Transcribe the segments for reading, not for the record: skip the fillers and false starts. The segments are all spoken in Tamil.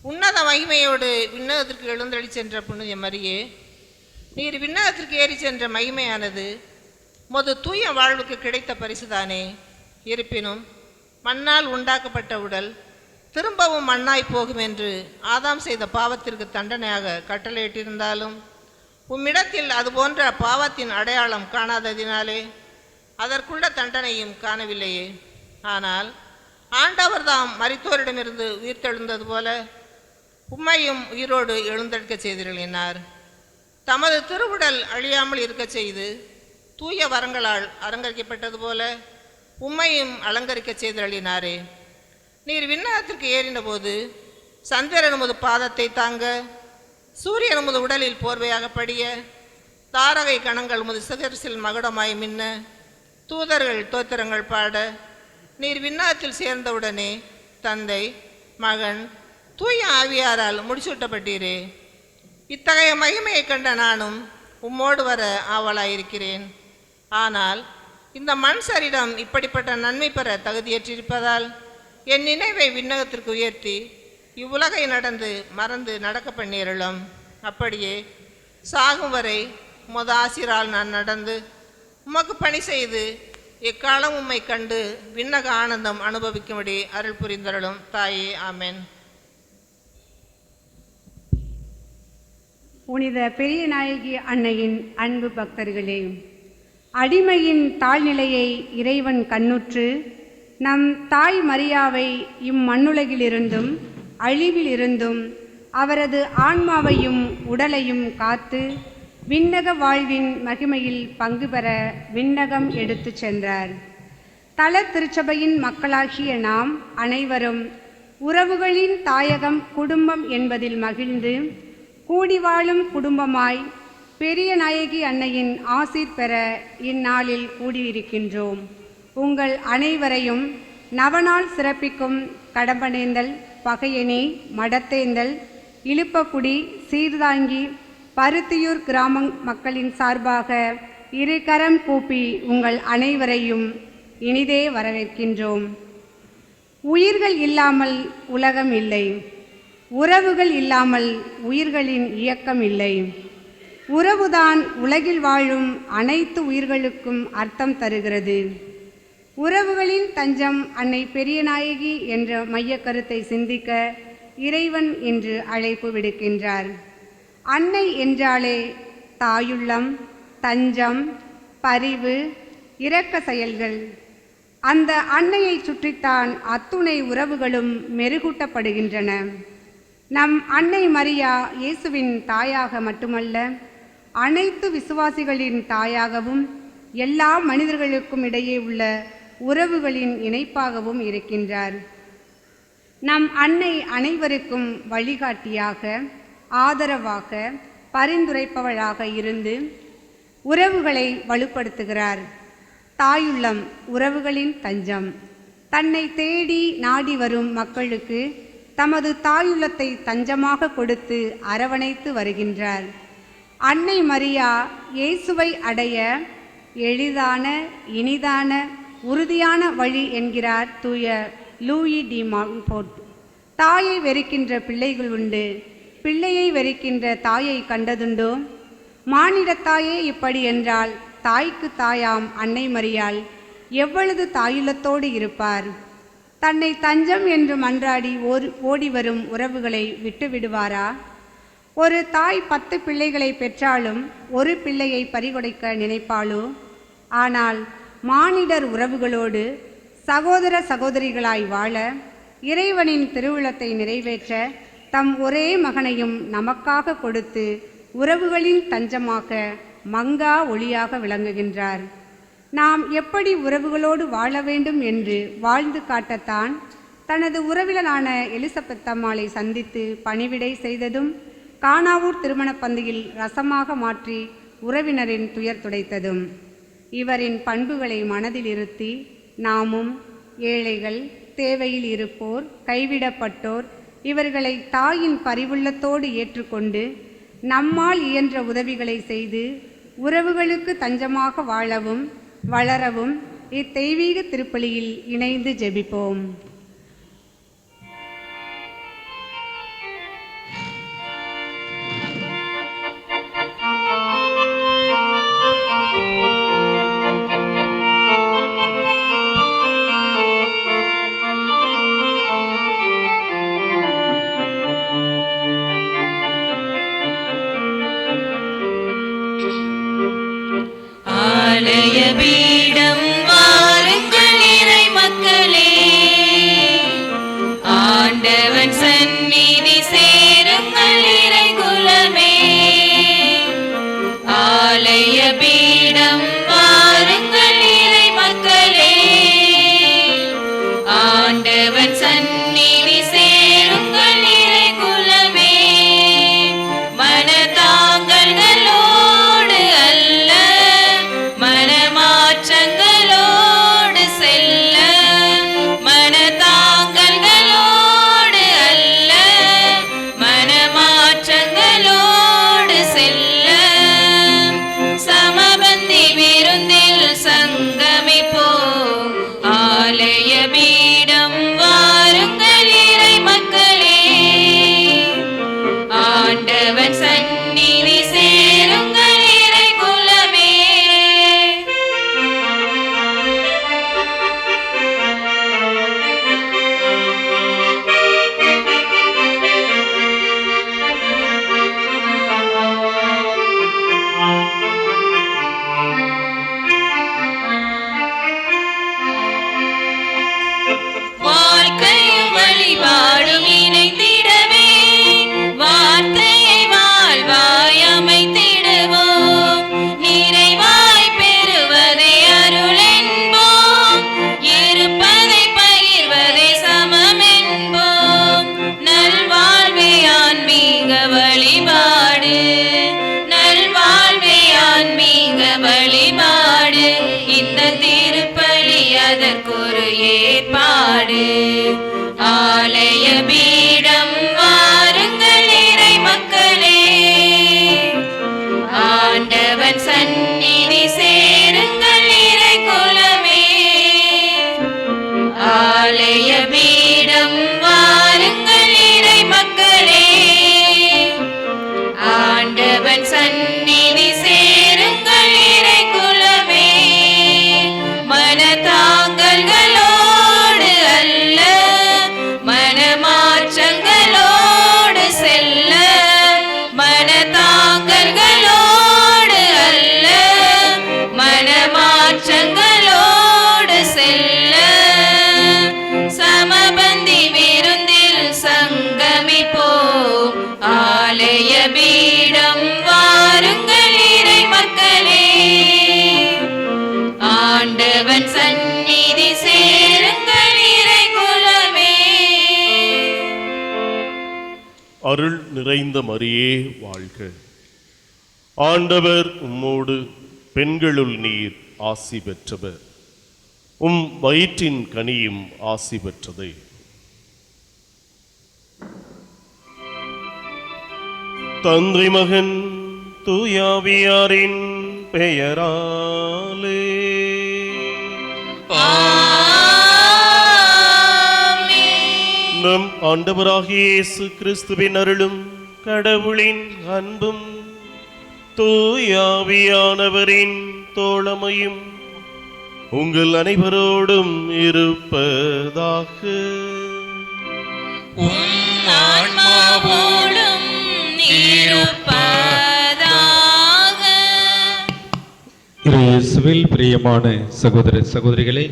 உன்னத மகிமையோடு விண்ணகத்திற்கு எழுந்தளி சென்ற புனித மரியே, நீர் விண்ணகத்திற்கு ஏறி சென்ற மகிமையானது மொது தூய வாழ்வுக்கு கிடைத்த பரிசுதானே. இருப்பினும் மண்ணால் உண்டாக்கப்பட்ட உடல் திரும்பவும் மண்ணாய் போகும் என்று ஆதாம் செய்த பாவத்திற்கு தண்டனையாக கட்டளையிட்டிருந்தாலும் உம்மிடத்தில் அதுபோன்ற பாவத்தின் அடையாளம் காணாததினாலே அதற்குள்ள தண்டனையும் காணவில்லையே. ஆனால் ஆண்டவர் தாம் மரித்தோரிடமிருந்து உயிர்த்தெழுந்தது போல உம்மையும் உயிரோடு எழுந்தெடுக்க செய்திருளினார். தமது திருவுடல் அழியாமல் இருக்க செய்து தூய வரங்களால் அலங்கரிக்கப்பட்டது போல உம்மையும் அலங்கரிக்க செய்திருளினாரே. நீர் விண்ணகத்திற்கு ஏறின போது சந்திரன் உமது பாதத்தை தாங்க, சூரியன் உமது உடலில் போர்வையாக படிய, தாரகை கணங்கள் உமது சிகரசில் மகுடமாய் மின்ன, தூதர்கள் தோத்திரங்கள் பாட, நீர் விண்ணகத்தில் சேர்ந்தவுடனே தந்தை, மகன், தூய ஆவியாரால் முடிசூட்டப்பட்டீரே. இத்தகைய மகிமையை கண்ட நானும் உம்மோடு வர ஆவலாயிருக்கிறேன். ஆனால் இந்த மண் சரீரம் இப்படிப்பட்ட நன்மை பெற தகுதியேற்றிருப்பதால் என் நினைவை விண்ணகத்திற்கு உயர்த்தி இவ்வுலகை நடந்து மறந்து நடக்க பண்ணியருளும். அப்படியே சாகும் வரை உமது ஆசிரால் நான் நடந்து உமக்கு பணி செய்து எக்காலம் உம்மை கண்டு விண்ணக ஆனந்தம் அனுபவிக்கும்படி அருள் புரிந்தருளும் தாயே. ஆமென். புனித பெரிய நாயகி அன்னையின் அன்பு பக்தர்களே, அடிமையின் தாழ்நிலையை இறைவன் கண்ணுற்று நம் தாய் மரியாவை இம்மண்ணுலகிலிருந்தும் அழிவிலிருந்தும் அவரது ஆன்மாவையும் உடலையும் காத்து விண்ணக வாழ்வின் மகிமையில் பங்கு பெற விண்ணகம் எடுத்து சென்றார். தல திருச்சபையின் மக்களாகிய நாம் அனைவரும் உறவுகளின் தாயகம் குடும்பம் என்பதில் மகிழ்ந்து கூடி வாழும் குடும்பமாய் பெரிய நாயகி அன்னையின் ஆசீர் பெற இந்நாளில் கூடியிருக்கின்றோம். உங்கள் அனைவரையும் நவநாள் சிறப்பிக்கும் கடம்பனேந்தல், பகையணி, மடத்தேந்தல், இழுப்பக்குடி, சீர்தாங்கி, பருத்தியூர் கிராம மக்களின் சார்பாக இரு கரம் கூப்பி உங்கள் அனைவரையும் இனிதே வரவேற்கின்றோம். உயிர்கள் இல்லாமல் உலகம் இல்லை, உறவுகள் இல்லாமல் உயிர்களின் இயக்கம் இல்லை. உறவுதான் உலகில் வாழும் அனைத்து உயிர்களுக்கும் அர்த்தம் தருகிறது. உறவுகளின் தஞ்சம் அன்னை பெரியநாயகி என்ற மைய கருத்தை சிந்திக்க இறைவன் இன்று அழைப்பு விடுக்கின்றார். அன்னை என்றாலே தாயுள்ளம், தஞ்சம், பரிவு, இரக்க செயல்கள். அந்த அன்னையை சுற்றித்தான் அத்துணை உறவுகளும் மெருகூட்டப்படுகின்றன. நம் அன்னை மரியா இயேசுவின் தாயாக மட்டுமல்ல, அனைத்து விசுவாசிகளின் தாயாகவும் எல்லா மனிதர்களுக்கும் இடையே உள்ள உறவுகளின் இணைப்பாகவும் இருக்கின்றார். நம் அன்னை அனைவருக்கும் வழிகாட்டியாக, ஆதரவாக, பரிந்துரைப்பவளாக இருந்து உறவுகளை வலுப்படுத்துகிறார். தாயுள்ளம் உறவுகளின் தஞ்சம். தன்னை தேடி நாடி வரும் மக்களுக்கு தமது தாயுள்ளத்தை தஞ்சமாக கொடுத்து அரவணைத்து வருகின்றார். அன்னை மரியா இயேசுவை அடைய எளிதான, இனிதான, உறுதியான வழி என்கிறார் தூய லூயி டி மான்போர்ட். தாயை வெறுக்கின்ற பிள்ளைகள் உண்டு, பிள்ளையை வெறுக்கின்ற தாயை கண்டதுண்டோ? மானிடத்தாயே இப்படி என்றால் தாய்க்கு தாயாம் அன்னை மரியாள் எவ்வளவு தாயுள்ளத்தோடு இருப்பார்? தன்னை தஞ்சம் என்று மன்றாடி ஓடி வரும் உறவுகளை விட்டு விடுவாரா? ஒரு தாய் 10 பிள்ளைகளை பெற்றாலும் ஒரு பிள்ளையை பறிகொடுக்க நினைப்பாளோ? ஆனால் மானிடர் உறவுகளோடு சகோதர சகோதரிகளாய் வாழ, இறைவனின் திருவுளத்தை நிறைவேற்ற தம் ஒரே மகனையும் நமக்காக கொடுத்து உறவுகளின் தஞ்சமாக மங்கா ஒளியாக விளங்குகின்றார். நாம் எப்படி உறவுகளோடு வாழ வேண்டும் என்று வாழ்ந்து காட்டத்தான் தனது உறவினரான எலிசபெத் அம்மாளை சந்தித்து பணிவிடை செய்ததும், கானாவூர் திருமண பந்தியில் ரசமாக மாற்றி உறவினரின் துயர் துடைத்ததும். இவரின் பண்புகளை மனதில் இருத்தி நாமும் ஏழைகள், தேவையில் இருப்போர், கைவிடப்பட்டோர் இவர்களை தாயின் பரிவுள்ளத்தோடு ஏற்றுக்கொண்டு நம்மால் இயன்ற உதவிகளை செய்து உறவுகளுக்கு தஞ்சமாக வாழவும் வளரவும் இத்தெய்வீக திருப்பலியில் இணைந்து ஜெபிப்போம். ஆண்டவன் சந்நிதி சேருங்கள் இறை குலமே. ஆலய பீடம் வாருங்கள் இறை மக்களே. ஆண்டவன் சந்நிதி சேருங்கள் இறை குலமே. மனதாங்கல்களோடு அல்ல, மனமாற்றங்களோடு செல்ல. மனதாங்கல்களோடு அல்ல, மனமாற்றங்களோடு செல்ல. சமபந்தி விருந்தில் சங்கமிப்போம். ஆலய பீடம் வாருங்கள் இறை மக்களே. ஆண்டவன் சந்நிதி சேருங்கள் இறை குலமே. வாழ்க்கையும் வழிபாடும் இணைந்திடவே வார்த்தையை வாழ்வாய் அமைத்திடுவோம். நிறைவாய் பெறுவதை அருள் என்போம், இருப்பதை பகிர்வதை சமம் என்போம். நல்வாழ்வே ஆன்மீக வழிபாடு, நல்வாழ்வே ஆன்மீக வழிபாடு. இந்த திருப்பலி அதற்கொரு ஏற்பாடு. ஆலய பீடம் வாருங்கள் இறை மக்களே. ஆண்டவன் சந்நிதி சேருங்கள் இறை குலமே. ஆலய பீடம் வாருங்கள் இறை மக்களே. ஆண்டவன் சந்நிதி சேருங்கள் இறை குலமே. மனதாங்கல்களோடு அல்ல, மனமாற்றங்களோடு செல்ல. மனதாங்கல்களோடு அல்ல, மனமாற்றங்களோடு செல்ல. சமபந்தி விருந்தில் சங்கமிப்போம். ஆலய பீடம் வாருங்கள் இறை மக்களே. ஆண்டவன் சந்நிதி சேருங்கள் இறை குலமே. அருள் நிறைந்த மரியே வாழ்க. ஆண்டவர் உம்மோடு, பெண்களுள் நீர் ஆசி பெற்றவர். உம் வயிற்றின் கனியும் ஆசி பெற்றதே. தந்தை மகன் தூயாவியாரின் பெயராலே நம் ஆண்டவராகிய இயேசு கிறிஸ்துவின் அருளும் கடவுளின் அன்பும் தூயாவியானவரின் தோழமையும் உங்கள் அனைவரோடும் இருப்பதாக. ஆன்மாவோடும் இருப்பதாக. இயேசுவில் பிரியமான சகோதர சகோதரிகளே,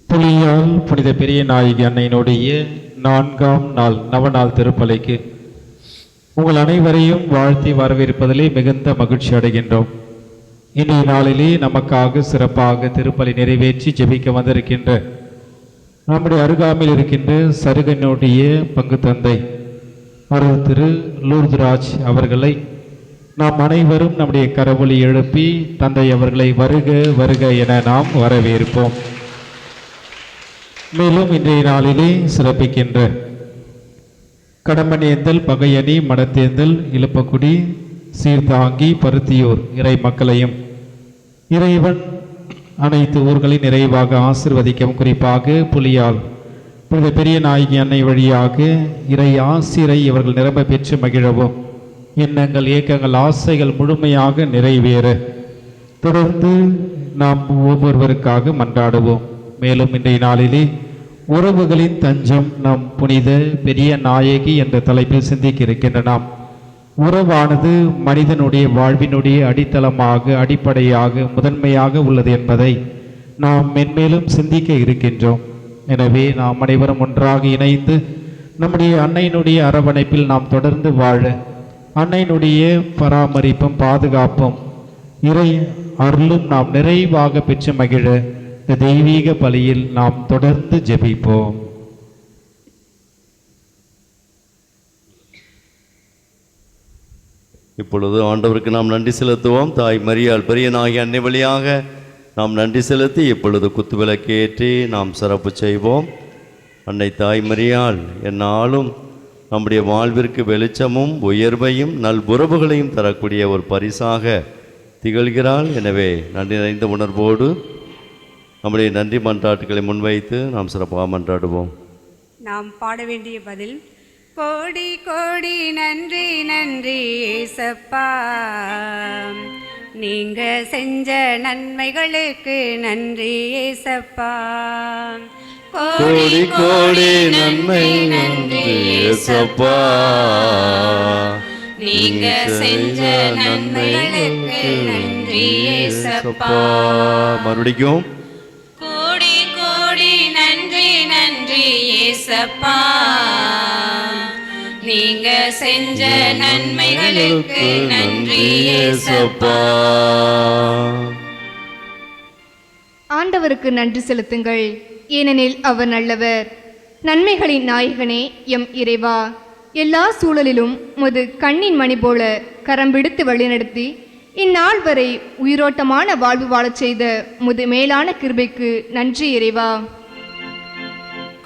புலியால் புனித பெரிய நாயகி அன்னையினுடைய 4ஆம் நாள் நவநாள் திருப்பலிக்கு உங்கள் அனைவரையும் வாழ்த்தி வரவேற்பதிலே மிகுந்த மகிழ்ச்சி அடைகின்றோம். இன்றைய நாளிலே நமக்காக சிறப்பாக திருப்பலி நிறைவேற்றி ஜெபிக்க வந்திருக்கின்ற நம்முடைய அருகாமையில் இருக்கின்ற சருகனுடைய பங்கு தந்தை அருள் திரு லூர்துராஜ் அவர்களை நாம் அனைவரும் நம்முடைய கரவொலி எழுப்பி தந்தை அவர்களை வருக வருக என நாம் வரவேற்போம். மேலும் இன்றைய நாளிலே சிறப்பிக்கின்ற கடம்பனேந்தல், பகையணி, மடத்தேந்தல், இழுப்பக்குடி, சீர்தாங்கி, பருத்தியூர் இறை மக்களையும் இறைவன் அனைத்து ஊர்களின் நிறைவாக ஆசீர்வதிக்கவும், குறிப்பாக புலியால் புனித பெரிய நாயகி அன்னை வழியாக இறை ஆசிரை இவர்கள் நிரம்ப பெற்று மகிழவும், எண்ணங்கள், ஏக்கங்கள், ஆசைகள் முழுமையாக நிறைவேற தொடர்ந்து நாம் ஒவ்வொருவருக்காக மன்றாடுவோம். மேலும் இன்றைய நாளிலே உறவுகளின் தஞ்சம் நம் புனித பெரிய நாயகி என்ற தலைப்பில் சிந்திக்க இருக்கின்ற நாம், உறவானது மனிதனுடைய வாழ்வினுடைய அடித்தளமாக, அடிப்படையாக, முதன்மையாக உள்ளது என்பதை நாம் மென்மேலும் சிந்திக்க இருக்கின்றோம். எனவே நாம் அனைவரும் ஒன்றாக இணைந்து நம்முடைய அன்னையினுடைய அரவணைப்பில் நாம் தொடர்ந்து வாழ அன்னையினுடைய பராமரிப்பும் பாதுகாப்பும் இறை அருளும் நாம் நிறைவாக பெற்று மகிழ இந்த தெய்வீக பலியில் நாம் தொடர்ந்து ஜெபிப்போம். இப்பொழுது ஆண்டவருக்கு நாம் நன்றி செலுத்துவோம். தாய் மரியாள் பெரியனாகிய அன்னை வழியாக நாம் நன்றி செலுத்தி இப்பொழுது குத்துவிளக்கேற்றி நாம் சிறப்பு செய்வோம். அன்னை தாய் மரியாள் எந்நாளும் நம்முடைய வாழ்விற்கு வெளிச்சமும் உயர்வையும் நல்புறவுகளையும் தரக்கூடிய ஒரு பரிசாக திகழ்கிறாள். எனவே நன்றி நிறைந்த உணர்வோடு நம்முடைய நன்றி மன்றாட்டுகளை முன்வைத்து நாம் சிறப்பாக மன்றாடுவோம். நாம் பாட வேண்டிய பதில்: கோடி கோடி நன்றி நன்றி ஏசப்பா, நீங்க செஞ்ச நன்மைகளுக்கு நன்றி ஏசப்பா. கோடி கோடி நன்மை நன்றி ஏசப்பா, நீங்க செஞ்ச நன்மைகளுக்கு நன்றி ஏசப்பா. மறுபடியும் கோடி கோடி நன்றி நன்றி ஏசப்பா, நீங்க செஞ்ச நன்மைகளுக்கு நன்றி ஏசப்பா. ஆண்டவருக்கு நன்றி செலுத்துங்கள், ஏனெனில் அவர் நல்லவர். நன்மைகளின் நாயகனே எம் இறைவா, எல்லா சூழலிலும் உமது கண்ணின் மணி போல கரம் பிடித்து வழிநடத்தி இந்நாள் வரை உயிரோட்டமான வாழ்வு வாழச் செய்த உமது மேலான கிருபைக்கு நன்றி இறைவா.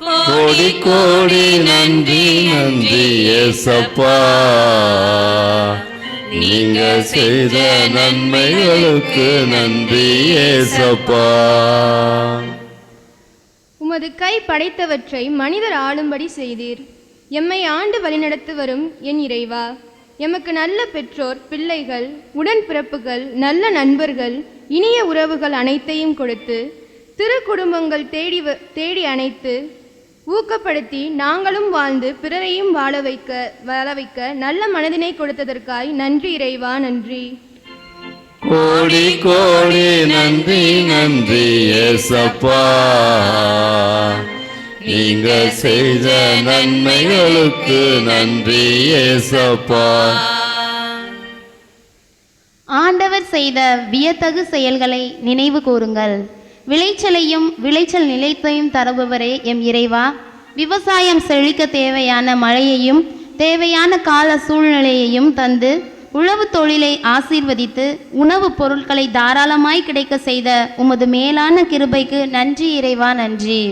கோடி கோடி நன்றி நன்றி ஏசப்பா, நீங்க செய்த நன்மைகளுக்கு நன்றி ஏசப்பா. உமது கை படைத்தவற்றை மனிதர் ஆளும்படி செய்தீர். எம்மை ஆண்டு வழிநடத்தி வரும் என் இறைவா, எமக்கு நல்ல பெற்றோர், பிள்ளைகள், உடன்பிறப்புகள், நல்ல நண்பர்கள், இனிய உறவுகள் அனைத்தையும் கொடுத்து திரு குடும்பங்கள் தேடி அணைத்து ஊக்கப்படுத்தி நாங்களும் வாழ்ந்து பிறரையும் வாழ வைக்க நல்ல மனதினை கொடுத்ததற்காய் நன்றி இறைவா, நன்றி. கோடி கோடி நன்றி நன்றி ஏசப்பா, நீங்க செய்த நன்மைகளுக்கு நன்றி ஏசப்பா. ஆண்டவர் செய்த வியத்தகு செயல்களை நினைவு கூறுங்கள். விளைச்சலையும் விளைச்சல் நிலைத்தையும் தருபவரே எம் இறைவா, விவசாயம் செழிக்க தேவையான மழையையும் தேவையான கால சூழ்நிலையையும் தந்து உழவு தொழிலை ஆசீர்வதித்து உணவுப் பொருட்களை தாராளமாய் கிடைக்க செய்த உமது மேலான கிருபைக்கு நன்றி இறைவா, நன்றி.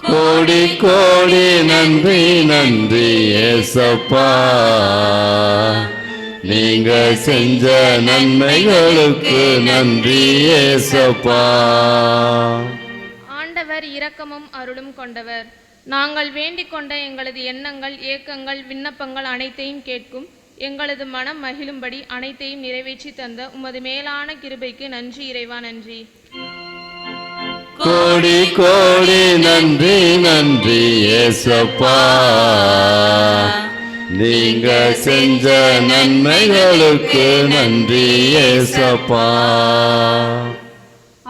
கோடி கோடி நன்றி நன்றி ஏசப்பா, நீங்க செஞ்ச நன்மைகளுக்கு நன்றி ஏசப்பா. ஆண்டவர் இரக்கமும் அருளும் கொண்டவர். நாங்கள் வேண்டிக் கொண்ட எங்களது எண்ணங்கள், ஏக்கங்கள், விண்ணப்பங்கள் அனைத்தையும் கேட்கும் எங்களது மனம் மகிழும்படி அனைத்தையும் நிறைவேற்றி தந்த உமது மேலான கிருபைக்கு நன்றி இறைவா, நன்றி. கோடி கோடி நன்றி நன்றி ஏசப்பா, நீங்க செஞ்ச நன்மைகளுக்கு நன்றி ஏசப்பா.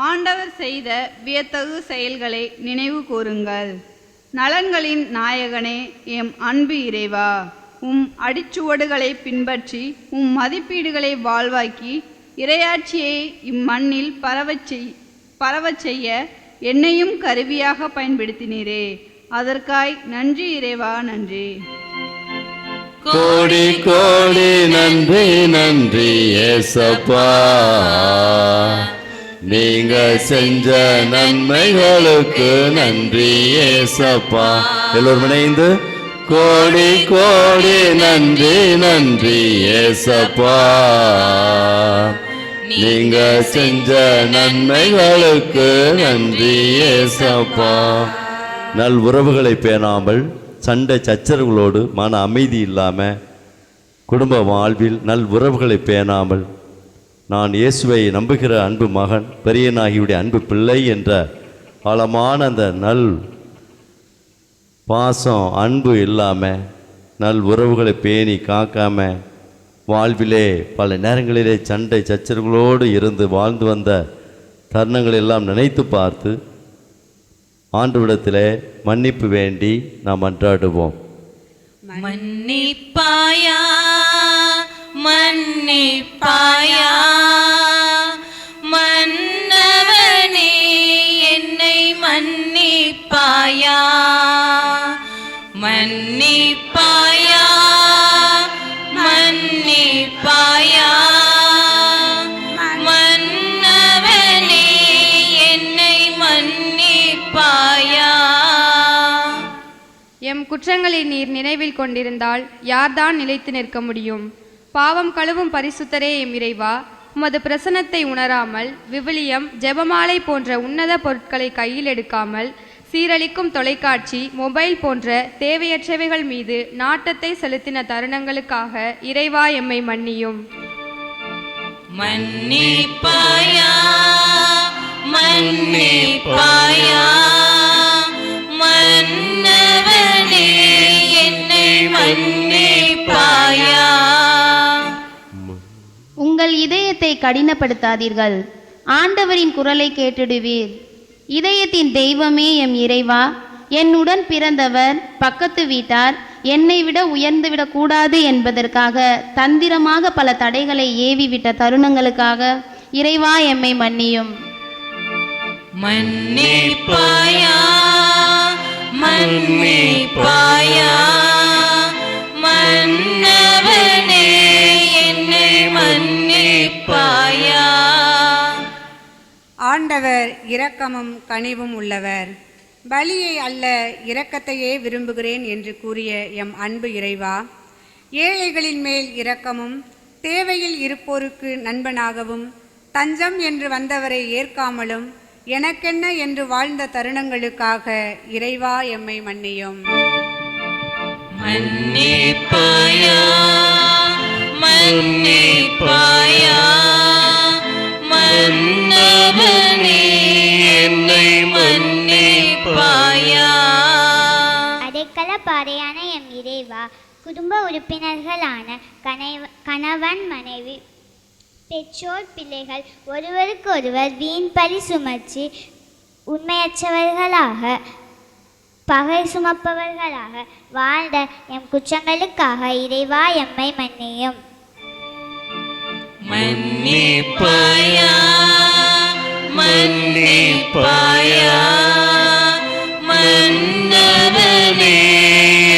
ஆண்டவர் செய்த வியத்தகு செயல்களை நினைவு கூறுங்கள். நலன்களின் நாயகனே எம் அன்பு இறைவா, உம் அடிச்சுவடுகளை பின்பற்றி உம் மதிப்பீடுகளை வாழ்வாக்கி இறையாட்சியை இம்மண்ணில் பரவச் செய்ய என்னையும் கருவியாக பயன்படுத்தினீரே, அதற்காய் நன்றி இறைவா, நன்றி. கோடி கோடி நன்றி நன்றி ஏசப்பா, நீங்க செஞ்ச நன்மைகளுக்கு நன்றி ஏசப்பா. எல்லோரும் இணைந்து கோடி கோடி நன்றி நன்றி ஏசப்பா, நீங்க செஞ்ச நன்மைகளுக்கு நன்றி ஏசப்பா. நல் உறவுகளை பேணாமல் சண்டை சச்சரவுகளோடு மன அமைதி இல்லாமல் குடும்ப வாழ்வில் நல் உறவுகளை பேணாமல் நான் இயேசுவை நம்புகிற அன்பு மகன், பெரியனாகியுடைய அன்பு பிள்ளை என்ற ஆழமான அந்த நல் பாசம் அன்பு இல்லாமல் நல் உறவுகளை பேணி காக்காமல் வாழ்விலே பல நேரங்களிலே சண்டை சச்சரவுகளோடு இருந்து வாழ்ந்து வந்த தருணங்களெல்லாம் நினைத்து பார்த்து ஆண்டவரிடத்தில் மன்னிப்பு வேண்டி நாம் மன்றாடுவோம். மன்னிப்பாயா மன்னிப்பாயா மன்னவனே என்னை மன்னிப்பாயா மன்னிப்பாயா மன்னிப்பாயா மன்னவனே என்னை மன்னிப்பாயா. எம் குற்றங்களை நீர் நினைவில் கொண்டிருந்தால் யார்தான் நிலைத்து நிற்க முடியும்? பாவம் கழுவும் பரிசுத்தரே எம் இறைவா, உமது பிரசன்னத்தை உணராமல் விவிலியம், ஜெபமாலை போன்ற உன்னத பொருட்களை கையில் எடுக்காமல் சீரழிக்கும் தொலைக்காட்சி, மொபைல் போன்ற தேவையற்றவைகள் மீது நாட்டத்தை செலுத்தின தருணங்களுக்காக இறைவா எம்மை மன்னியும். மன்னிப்பாயா மன்னிப்பாயா மன்னவனே என்னை மன்னிப்பாயா. உங்கள் இதயத்தை கடினப்படுத்தாதீர்கள், ஆண்டவரின் குரலை கேட்டிடுவீர். இதயத்தின் தெய்வமே எம் இறைவா, என்னுடன் பிறந்தவர், பக்கத்து வீட்டார் என்னை விட உயர்ந்துவிடக் கூடாது என்பதற்காக தந்திரமாக பல தடைகளை ஏவிவிட்ட தருணங்களுக்காக இறைவா எம்மை மன்னியும். மன்னிப்பாயா மன்னிப்பாயா மன்னவனே என்னை மன்னிப்பாயா. ஆண்டவர் இரக்கமும் கனிவும் உள்ளவர், பலியை அல்ல இரக்கத்தையே விரும்புகிறேன் என்று கூறிய எம் அன்பு இறைவா, ஏழைகளின் மேல் இரக்கமும் தேவையில் இருப்போருக்கு நண்பனாகவும் தஞ்சம் என்று வந்தவரை ஏற்காமலும் எனக்கென்ன என்று வாழ்ந்த தருணங்களுக்காக இறைவா எம்மை மன்னியும். மன்னிப்பாயா மன்னிப்பாயா மன்னவனே என்னை மன்னிப்பாயா. அடைக்கல பாறையான எம் இறைவா, குடும்ப உறுப்பினர்களான கணவன் மனைவி பெற்றோர் பிள்ளைகள் ஒருவருக்கு ஒருவர் வீண் பழி சுமற்றி உண்மையற்றவர்களாக பகை சுமப்பவர்களாக வாழ்ந்த எம் குற்றங்களுக்காக இறைவா எம்மை மன்னியும். மன்னிப்பாயா மன்னிப்பாயா மன்னவனே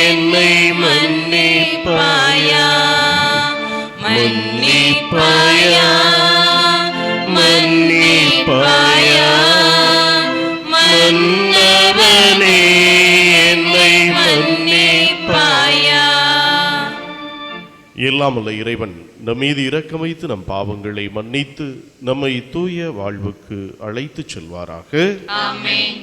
என்னை மன்னிப்பாயா மன்னிப்பாயா மன்னிப்பாயா மன்னவனே என்னை மன்னிப்பாயா. எல்லாம் வல்ல இறைவன் நம் மீது இரக்கம் வைத்து நம் பாவங்களை மன்னித்து நம்மை தூய வாழ்வுக்கு அழைத்துச் செல்வாராக. ஆமென்.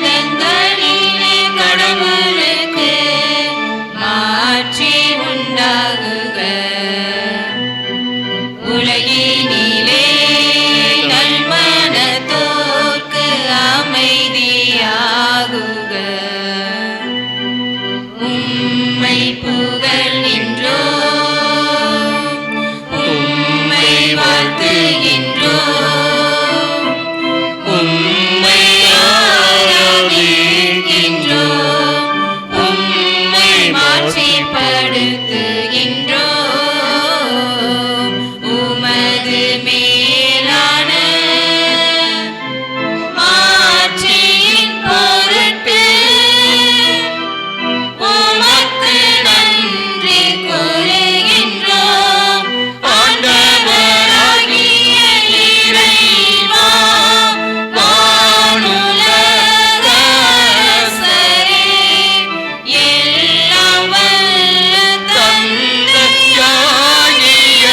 உன்னதங்களிலே கடவுளுக்கு மாட்சி உண்டாகுக, உலகினிலே நல்மனத்தோர்க்கு அமைதியாகுக. உம்மை புகழ்கின்றோம், உம்மை வாழ்த்துகின்றோம், உம்மை ஆராதிக்கின்றோம், உம்மை மாட்சிப்படுத்துகின்றோம். உமது மேலான மாட்சியின் பொருட்டு உமக்கு நன்றி கூறுகின்றோம். ஆண்டவராகிய இறைவா, வானுலக அரசரே, எல்லாம் வல்ல தந்தையாகிய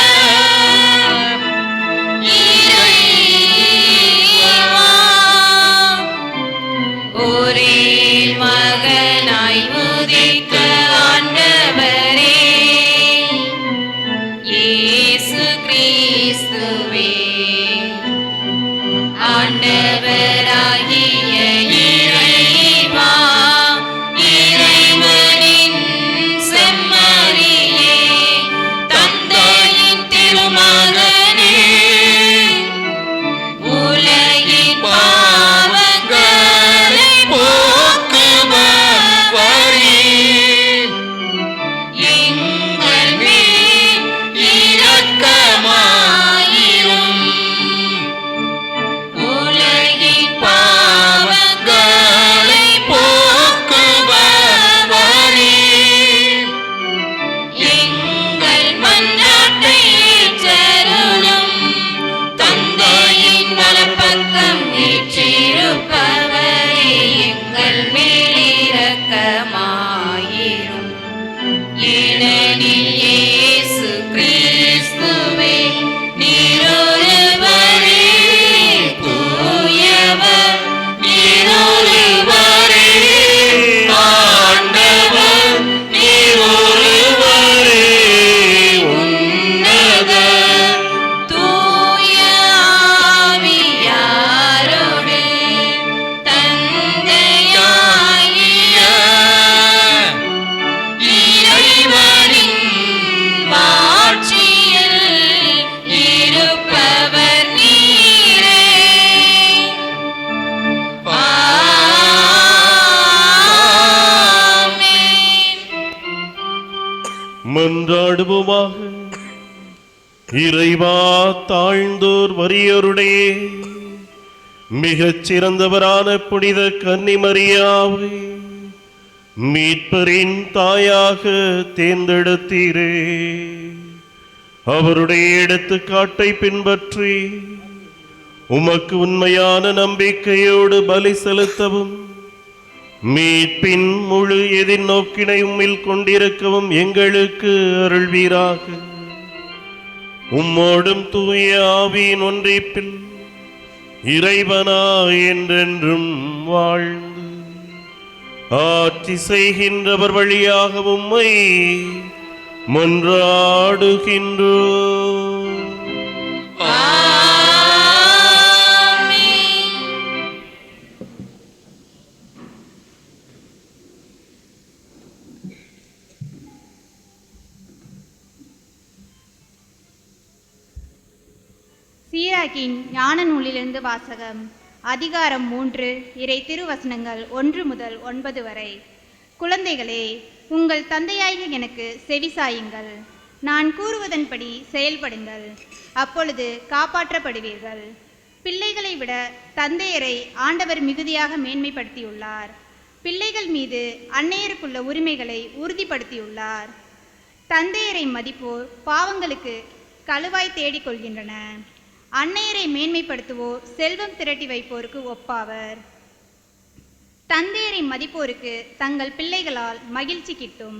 இறைவா, ஒரே மகனாய் உதித்த ஆண்டவரே, இயேசு கிறிஸ்துவே, ஆண்டவராகிய இறைவா, இறைவனின் செம்மறியே, இறைவா, தாழ்ந்தோர் வறியோருடைய மிகச் சிறந்தவரான புனித கன்னிமரியாவை மீட்பரின் தாயாக தேர்ந்தெடுத்தீரே. அவருடைய எடுத்துக்காட்டை பின்பற்றி உமக்கு உண்மையான நம்பிக்கையோடு பலி செலுத்தவும் மீட்பின் முழு எதிர்நோக்கினை உம்மில் கொண்டிருக்கவும் எங்களுக்கு அருள்வீராக. உம்மோடும் தூய ஆவியின் ஒன்றிப்பில் இறைவனா என்றென்றும் வாழ்ந்து ஆட்சி செய்கின்றவர் வழியாக உம்மை மன்றாடுகின்றோம். சீராக்கின் ஞான நூலிலிருந்து வாசகம். அதிகாரம் 3, இறை திருவசனங்கள் 1 முதல் 9 வரை. குழந்தைகளே, உங்கள் தந்தையாகிய எனக்கு செவிசாயுங்கள். நான் கூறுவதன்படி செயல்படுங்கள், அப்பொழுது காப்பாற்றப்படுவீர்கள். பிள்ளைகளை விட தந்தையரை ஆண்டவர் மிகுதியாக மேன்மைப்படுத்தியுள்ளார். பிள்ளைகள் மீது அன்னையருக்குள்ள உரிமைகளை உறுதிப்படுத்தியுள்ளார். தந்தையரை மதிப்போர் பாவங்களுக்கு கழுவாய் தேடிக்கொள்கின்றன. அன்னையரை மேன்மைப்படுத்துவோர் செல்வம் திரட்டி வைப்போருக்கு ஒப்பாவர். தந்தையரை மதிப்போருக்கு தங்கள் பிள்ளைகளால் மகிழ்ச்சி கிட்டும்,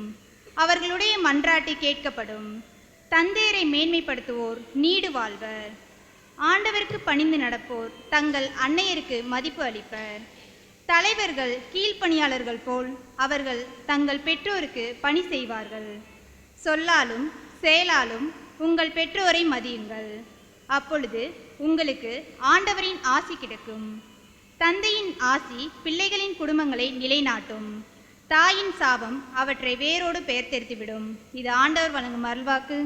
அவர்களுடைய மன்றாட்டு கேட்கப்படும். தந்தையரை மேன்மைப்படுத்துவோர் நீடு வாழ்வர். ஆண்டவருக்கு பணிந்து நடப்போர் தங்கள் அன்னையருக்கு மதிப்பு அளிப்பர். தலைவர்கள் கீழ்ப்பணியாளர்கள் போல் அவர்கள் தங்கள் பெற்றோருக்கு பணி செய்வார்கள். சொல்லாலும் செயலாலும் உங்கள் பெற்றோரை மதியுங்கள், அப்பொழுது உங்களுக்கு ஆண்டவரின் ஆசி கிடைக்கும். தந்தையின் ஆசி பிள்ளைகளின் குடும்பங்களை நிலைநாட்டும், தாயின் சாபம் அவற்றை வேரோடு பெயர்த்தெடுத்துவிடும். இது ஆண்டவர் வழங்கும் அருள்வாக்கு.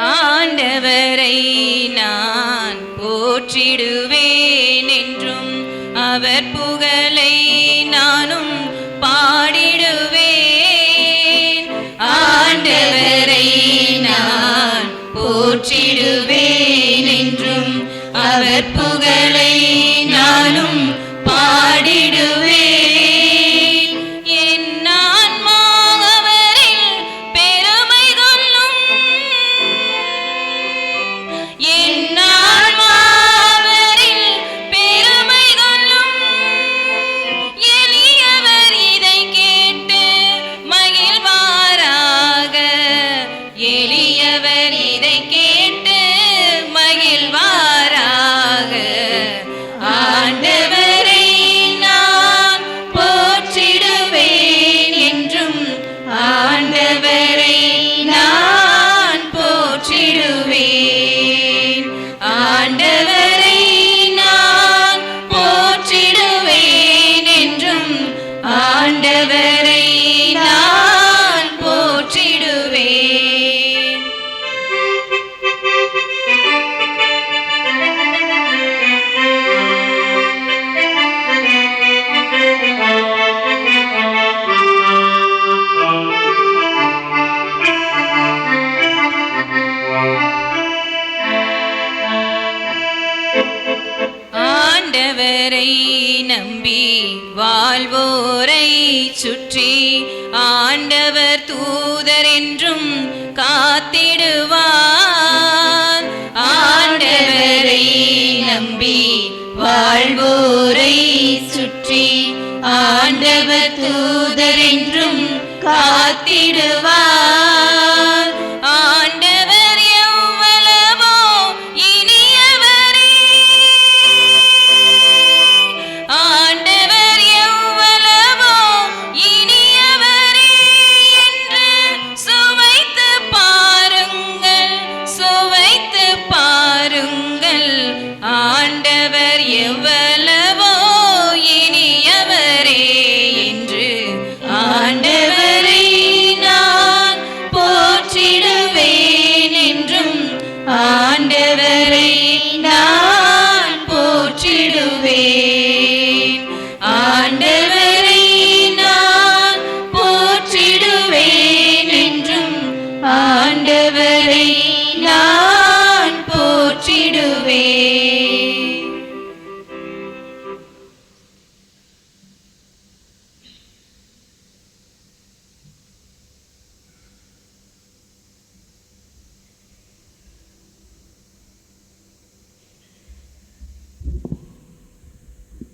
ஆண்டவரை நான் போற்றிடுவேன் என்றும் அவர் புகழை நானும் பாடிடுவேன். ஆண்டவரை நான் போற்றிடுவேன் என்றும் அவர் புகழை நானும் பாடிடுவேன். ஆண்டவரை நான் போற்றிடுவேன் என்றும் ஆண்டவரை நான் காத்திடுவார். ஆண்டவர் எவ்வளவோ இனியவரே, ஆண்டவர் எவ்வளவோ இனியவரே என்று சுவைத்து பாருங்கள், சுவைத்து பாருங்கள். ஆண்டவர் எவ்வளவோ இனியவரே என்று ஆண்டவரை நான் போற்றிடுவேன் என்றும், ஆண்டவரை நான் போற்றிடுவேன். ஆண்டவரை நான் போற்றிடுவேன் என்றும், ஆண்டவரை நான் போற்றிடுவேன்.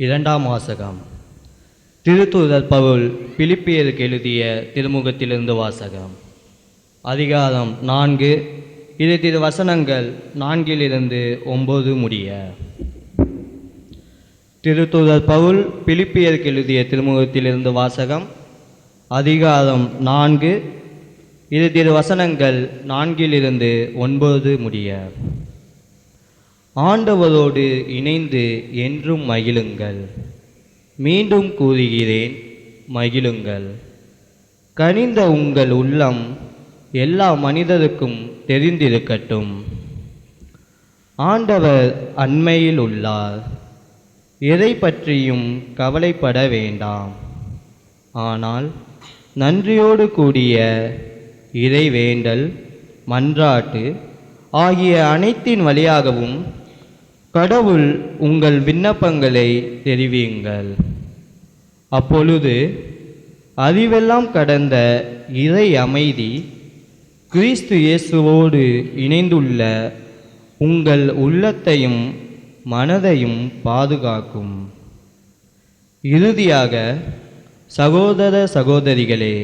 இரண்டாம் வாசகம். திருத்தூதர் பவுல் பிலிப்பியருக்கு எழுதிய திருமுகத்திலிருந்து வாசகம். அதிகாரம் 4, இரு வசனங்கள் 4 முடிய. திருத்தூதர் பவுல் பிலிப்பியருக்கு எழுதிய திருமுகத்திலிருந்து வாசகம். அதிகாரம் 4, இரு வசனங்கள் 4 முடிய. ஆண்டவரோடு இணைந்து என்றும் மகிழுங்கள். மீண்டும் கூறுகிறேன், மகிழுங்கள். கனிந்த உங்கள் உள்ளம் எல்லா மனிதருக்கும் தெரிந்திருக்கட்டும். ஆண்டவர் அண்மையில் உள்ளார். எதை பற்றியும் கவலைப்பட வேண்டாம். ஆனால் நன்றியோடு கூடிய இறைவேண்டல், மன்றாட்டு ஆகிய அனைத்தின் வழியாகவும் கடவுள் உங்கள் விண்ணப்பங்களை தெரிவியுங்கள். அப்பொழுது அறிவெல்லாம் கடந்த இறை அமைதி கிறிஸ்து இயேசுவோடு இணைந்துள்ள உங்கள் உள்ளத்தையும் மனதையும் பாதுகாக்கும். இறுதியாக சகோதர சகோதரிகளே,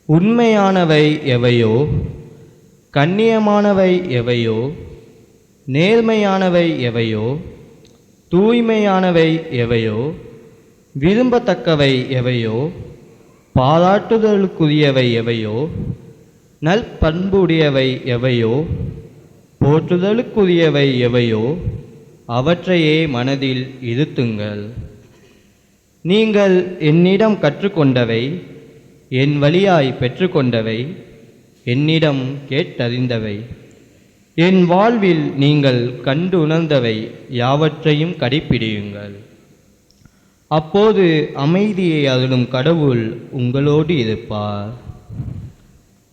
உண்மையானவை எவையோ, கண்ணியமானவை எவையோ, நேர்மையானவை எவையோ, தூய்மையானவை எவையோ, விரும்பத்தக்கவை எவையோ, பாராட்டுதலுக்குரியவை எவையோ, நற்பண்புடையவை எவையோ, போற்றுதலுக்குரியவை எவையோ, அவற்றையே மனதில் இருத்துங்கள். நீங்கள் என்னிடம் கற்றுக்கொண்டவை, என் வழியாய் பெற்றுக்கொண்டவை, என்னிடம் கேட்டறிந்தவை, என் வாழ்வில் நீங்கள் கண்டு உணர்ந்தவை யாவற்றையும் கடைப்பிடியுங்கள். அப்போது அமைதியை அருளும் கடவுள் உங்களோடு இருப்பார்.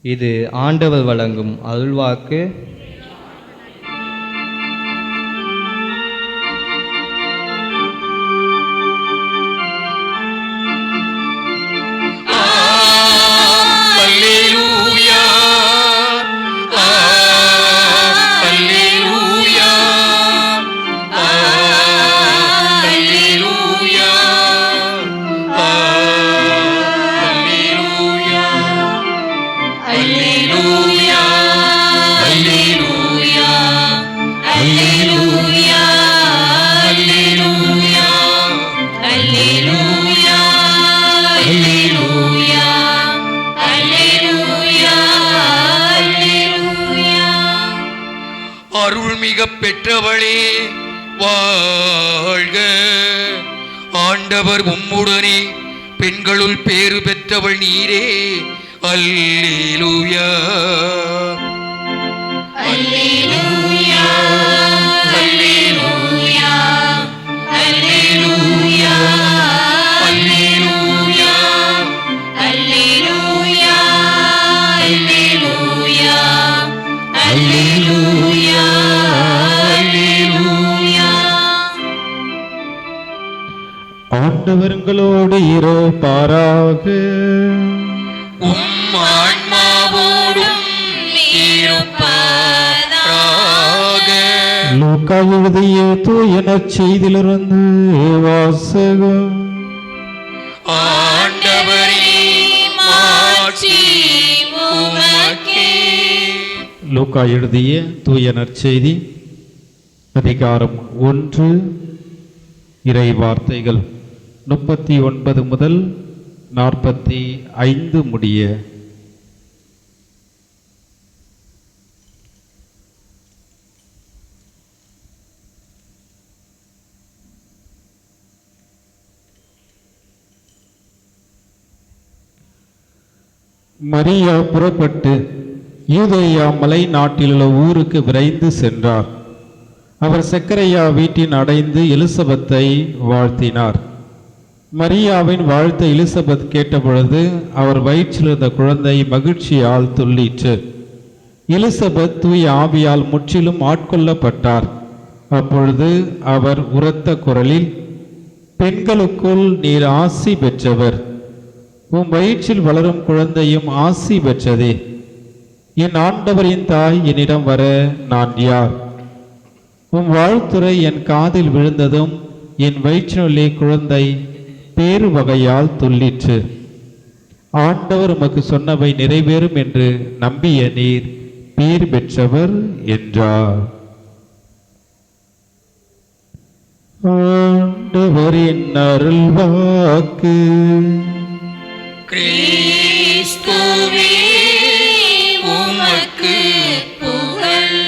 இது ஆண்டவர் வழங்கும் அருள்வாக்கு. அருள்மிக பெற்றவளே வாழ்க. ஆண்டவர் உம்முடனே, பெண்களுள் பேறு பெற்றவள் நீரே. அல்லேலூயா அல்லேலூயா அல்லேலூயா அல்லேலூயா அல்லேலூயா அல்லேலூயா அல்லேலூயா அல்லேலூயா அல்லேலூயா. ஆண்டவர்களோடு இருப்பாராக. உம் ஆன்மாவோடும் இருப்பாராக. லூக்கா எழுதிய தூய நற்செய்தியிலிருந்து வாசகம். ஆண்டவரே மாட்சி மாட்சி உமக்கே. லூக்கா எழுதிய தூய நற்செய்தி அதிகாரம் 1 இறை வார்த்தைகள் 39 முதல் 45 முடிய. மரியா புறப்பட்டு யூதேயா மலை நாட்டிலுள்ள ஊருக்கு விரைந்து சென்றார். அவர் செக்கரையா வீட்டின் அடைந்து எலிசபெத்தை வாழ்த்தினார். மரியாவின் வாழ்த்தை எலிசபெத் கேட்டபொழுது அவர் வயிற்றிலிருந்த குழந்தை மகிழ்ச்சியால் துள்ளிற்று. எலிசபெத் தூய ஆவியால் முற்றிலும் ஆட்கொள்ளப்பட்டார். அப்பொழுது அவர் உரத்த குரலில், பெண்களுக்குள் நீர் ஆசி பெற்றவர், உம் வயிற்றில் வளரும் குழந்தையும் ஆசி பெற்றதே. என் ஆண்டவரின் தாய் என்னிடம் வர நான் யார்? உம் வாழ்த்துரை என் காதில் விழுந்ததும் என் வயிற்றினுள்ளே குழந்தை பேறு வகையால் துள்ளிற்று. ஆண்டவர் உமக்கு சொன்னவை நிறைவேறும் என்று நம்பிய நீர் பேர் பெற்றவர் என்றார். ஆண்டவரின் அருள்வாக்கு. கிறிஸ்துவே உமக்கு புகழ்.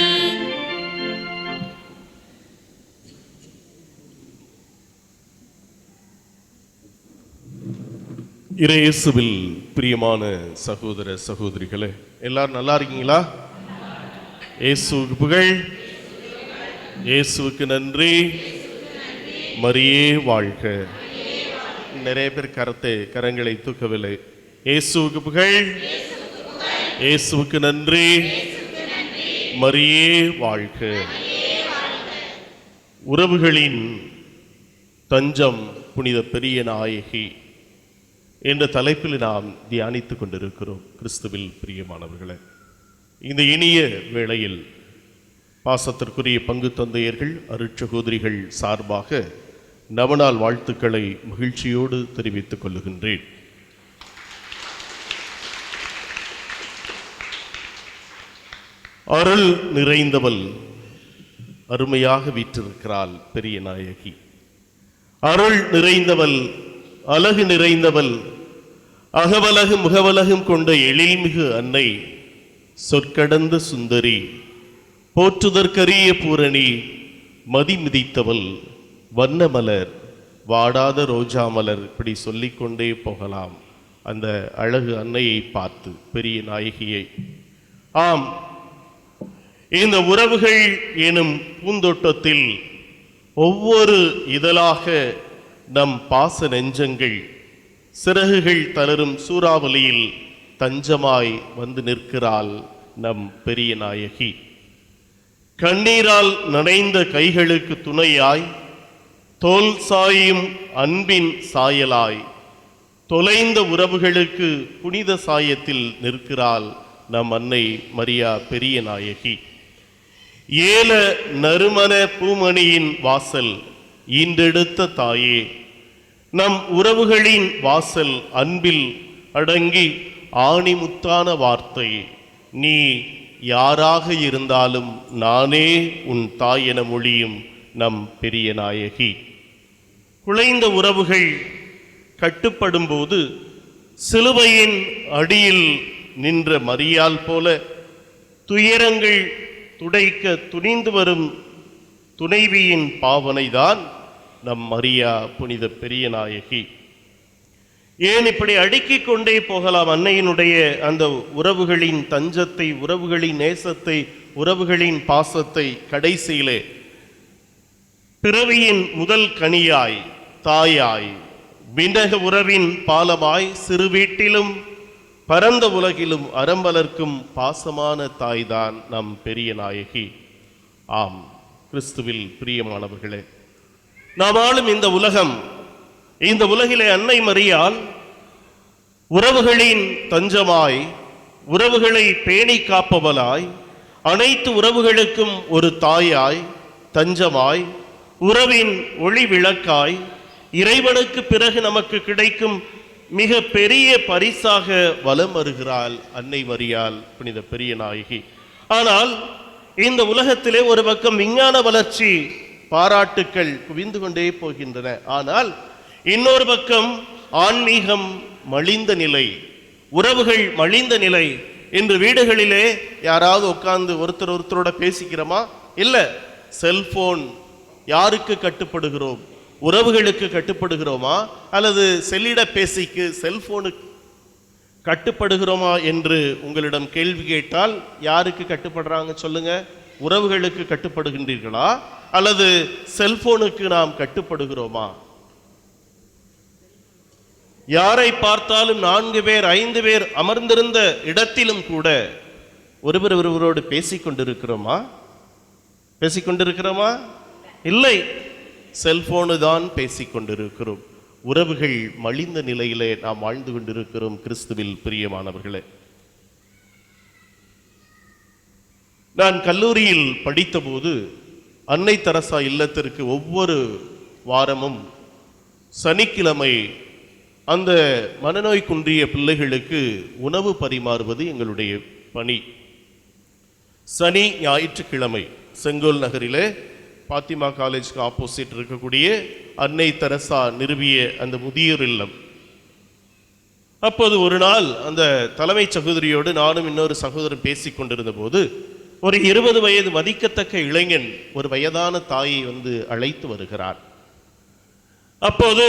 இயேசுவில் பிரியமான சகோதர சகோதரிகளே, எல்லாரும் நல்லா இருக்கீங்களா? இயேசுவுக்கு புகழ், இயேசுவுக்கு நன்றி, மரியே வாழ்க. நிறைய பேர் கரங்களை தூக்கவில்லை. இயேசுவுக்கு புகழ், இயேசுவுக்கு நன்றி, மரியே வாழ்க. உறவுகளின் தஞ்சம் புனித பெரிய நாயகி என்ற தலைப்பில் நாம் தியானித்துக் கொண்டிருக்கிறோம். கிறிஸ்துவில் பிரியமானவர்களே, இந்த இனிய வேளையில் பாசத்திற்குரிய பங்கு தந்தையர்கள், அருட்சகோதரிகள் சார்பாக நவநாள் வாழ்த்துக்களை மகிழ்ச்சியோடு தெரிவித்துக் கொள்ளுகின்றேன். அருள் நிறைந்தவள் அருமையாக வீற்றிருக்கிறாள் பெரிய நாயகி. அருள் நிறைந்தவள், அழகு நிறைந்தவள், அகவலகு முகவலகும் கொண்ட எழில்மிகு அன்னை, சொற்கடந்த சுந்தரி, போற்றுதற்கரிய பூரணி, மதி மிதித்தவள், வண்ணமலர், வாடாத ரோஜா மலர், இப்படி சொல்லிக்கொண்டே போகலாம் அந்த அழகு அன்னையை பார்த்து, பெரிய நாயகியை. ஆம், இந்த உறவுகள் எனும் பூந்தோட்டத்தில் ஒவ்வொரு இதழாக நம் பாச நெஞ்சங்கள் சிறகுகள் தளரும் சூறாவளியில் தஞ்சமாய் வந்து நிற்கிறாள் நம் பெரிய நாயகி. கண்ணீரால் நனைந்த கைகளுக்கு துணையாய், தோல் சாயும் அன்பின் சாயலாய், தொலைந்த உறவுகளுக்கு புனித சாயத்தில் நிற்கிறாள் நம் அன்னை மரியா பெரிய நாயகி. ஏல நறுமண பூமணியின் வாசல் ஈன்றெடுத்த தாயே, நம் உறவுகளின் வாசல் அன்பில் அடங்கி ஆணிமுத்தான வார்த்தை, நீ யாராக இருந்தாலும் நானே உன் தாய் என மொழியும் நம் பெரிய நாயகி. குலைந்த உறவுகள் கட்டுப்படும் போது சிலுவையின் அடியில் நின்ற மரியாள் போல துயரங்கள் துடைக்க துணிந்து வரும் துணைவியின் பாவனைதான் நம் மரியா புனித பெரிய நாயகி. ஏன் இப்படி அடுக்கிக் கொண்டே போகலாம் அன்னையினுடைய அந்த உறவுகளின் தஞ்சத்தை, உறவுகளின் நேசத்தை, உறவுகளின் பாசத்தை. கடைசியிலே பிறவியின் முதல் கனியாய், தாயாய், விண்ணக உறவின் பாலமாய், சிறு வீட்டிலும் பரந்த உலகிலும் அறம் வளர்க்கும் பாசமான தாய்தான் நம் பெரிய நாயகி. ஆம், கிறிஸ்துவில் பிரியமானவர்களே, நாம் ஆளும் இந்த உலகம், இந்த உலகிலே அன்னை மரியாள் உறவுகளின் தஞ்சமாய், உறவுகளை பேணி காப்பவளாய், அனைத்து உறவுகளுக்கும் ஒரு தாயாய், தஞ்சமாய், உறவின் ஒளி விளக்காய், இறைவனுக்கு பிறகு நமக்கு கிடைக்கும் மிக பெரிய பரிசாக வலம் வருகிறாள் அன்னை மரியாள் புனித பெரிய நாயகி. ஆனால் இந்த உலகத்திலே ஒரு பக்கம் விஞ்ஞான வளர்ச்சி, பாராட்டுக்கள் குவிந்து கொண்டே போகின்றன. ஆனால் இன்னொரு பக்கம் ஆன்மீகம் மலிந்த நிலை, உறவுகள் மலிந்த நிலை. இன்று வீடுகளிலே யாராவது உட்கார்ந்து ஒருத்தரோட பேசிக்கிறோமா? இல்லை. செல்போன். யாருக்கு கட்டுப்படுகிறோம்? உறவுகளுக்கு கட்டுப்படுகிறோமா அல்லது செல்லிட பேசிக்கு செல்போனுக்கு கட்டுப்படுகிறோமா என்று உங்களிடம் கேள்வி கேட்டால் யாருக்கு கட்டுப்படுறாங்க சொல்லுங்க? உறவுகளுக்கு கட்டுப்படுகின்றீர்களா அல்லது செல்போனுக்கு நாம் கட்டுப்படுகிறோமா? யாரை பார்த்தாலும் 4 பேர் 5 பேர் அமர்ந்திருந்த இடத்திலும் கூட ஒருவரோடு பேசிக்கொண்டிருக்கிறோமா? இல்லை. செல்போனு தான் பேசிக்கொண்டிருக்கிறோம். உறவுகள் மலிந்த நிலையிலே நாம் வாழ்ந்து கொண்டிருக்கிறோம். கிறிஸ்துவில் பிரியமானவர்களே, நான் கல்லூரியில் படித்தபோது அன்னை தெரசா இல்லத்திற்கு ஒவ்வொரு வாரமும் சனிக்கிழமை அந்த மனநோய் குன்றிய பிள்ளைகளுக்கு உணவு பரிமாறுவது எங்களுடைய பணி. சனி ஞாயிற்றுக்கிழமை செங்கோல் நகரிலே பாத்திமா காலேஜ்க்கு ஆப்போசிட் இருக்கக்கூடிய அன்னை தெரசா நிறுவிய அந்த முதியோர் இல்லம். அப்போது ஒரு நாள் அந்த தலைமை சகோதரியோடு நானும் இன்னொரு சகோதரன் பேசிக் கொண்டிருந்த போது ஒரு 20 வயது மதிக்கத்தக்க இளைஞன் ஒரு வயதான தாயை அழைத்து வருகிறார். அப்போது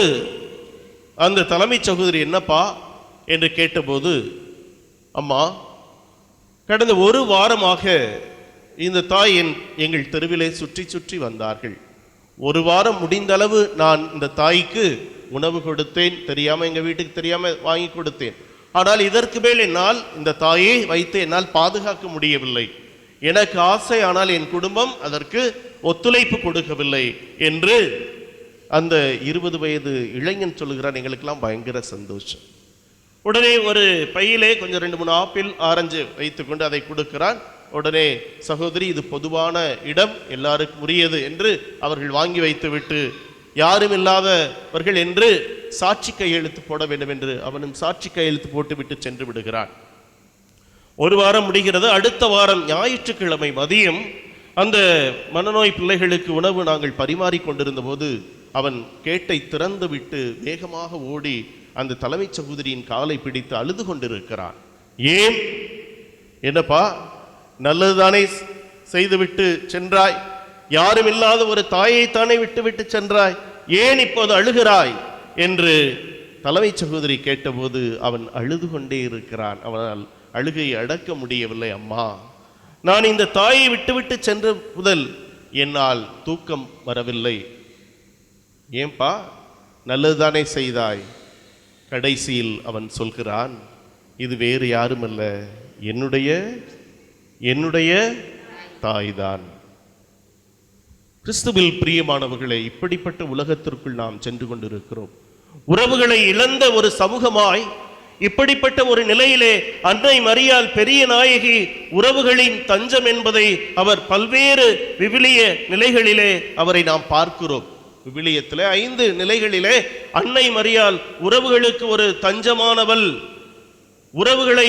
அந்த தலைமை சகோதரி என்னப்பா என்று கேட்டபோது, அம்மா, கடந்த ஒரு வாரமாக இந்த தாய் எங்கள் தெருவிலே சுற்றி சுற்றி வந்தார்கள். ஒரு வாரம் முடிந்த அளவு நான் இந்த தாய்க்கு உணவு கொடுத்தேன், தெரியாம எங்க வீட்டுக்கு தெரியாம வாங்கி கொடுத்தேன். ஆனால் இதற்கு மேல் என்னால் இந்த தாயை வைத்து என்னால் பாதுகாக்க முடியவில்லை. எனக்கு ஆசை, ஆனால் என் குடும்பம் அதற்கு ஒத்துழைப்பு கொடுக்கவில்லை என்று அந்த 20 வயது இளைஞன் சொல்லுகிறான். எங்களுக்கெல்லாம் பயங்கர சந்தோஷம். உடனே ஒரு பையிலே கொஞ்சம் 2-3 ஆப்பிள் ஆரஞ்சு வைத்துக்கொண்டு அதை கொடுக்கிறான். உடனே சகோதரி, இது பொதுவான இடம், எல்லாருக்கும் உரியது என்று அவர்கள் வாங்கி வைத்துவிட்டு யாரும் இல்லாதவர்கள் என்று சாட்சி கையெழுத்து போட வேண்டும் என்று அவனும் சாட்சி கையெழுத்து போட்டுவிட்டு சென்று விடுகிறான். ஒரு வாரம் முடிகிறது. அடுத்த வாரம் ஞாயிற்றுக்கிழமை மதியம் அந்த மனநோய் பிள்ளைகளுக்கு உணவு நாங்கள் பரிமாறி கொண்டிருந்த போது அவன் கேட்டை திறந்து விட்டு வேகமாக ஓடி அந்த தலைமை சகோதரியின் காலை பிடித்து அழுது கொண்டிருக்கிறான். ஏன்? என்னப்பா, நல்லதுதானே செய்துவிட்டு சென்றாய்? யாரும் இல்லாத ஒரு தாயை தானே விட்டு சென்றாய், ஏன் இப்போது அழுகிறாய் என்று தலைமை சகோதரி கேட்டபோது அவன் அழுது கொண்டே இருக்கிறான். அவனால் அழுகையை அடக்க முடியவில்லை. அம்மா, நான் இந்த தாயை விட்டுவிட்டு சென்ற முதல் என்னால் தூக்கம் வரவில்லை. ஏன்பா, நல்லதுதானே செய்தாய்? கடைசியில் அவன் சொல்கிறான், இது வேறு யாருமல்ல, என்னுடைய தாய்தான். கிறிஸ்துவில் பிரியமானவர்களே, இப்படிப்பட்ட உலகத்திற்குள் நாம் சென்று கொண்டிருக்கிறோம். உறவுகளை இழந்த ஒரு சமூகமாய் இப்படிப்பட்ட ஒரு நிலையிலே அன்னை மரியாள் பெரிய நாயகி உறவுகளின் தஞ்சம் என்பதை அவர் பல்வேறு விவிலிய நிலைகளிலே அவரை நாம் பார்க்கிறோம். விவிலியத்திலே 5 நிலைகளிலே அன்னை மரியாள் உறவுகளுக்கு ஒரு தஞ்சமானவள், உறவுகளை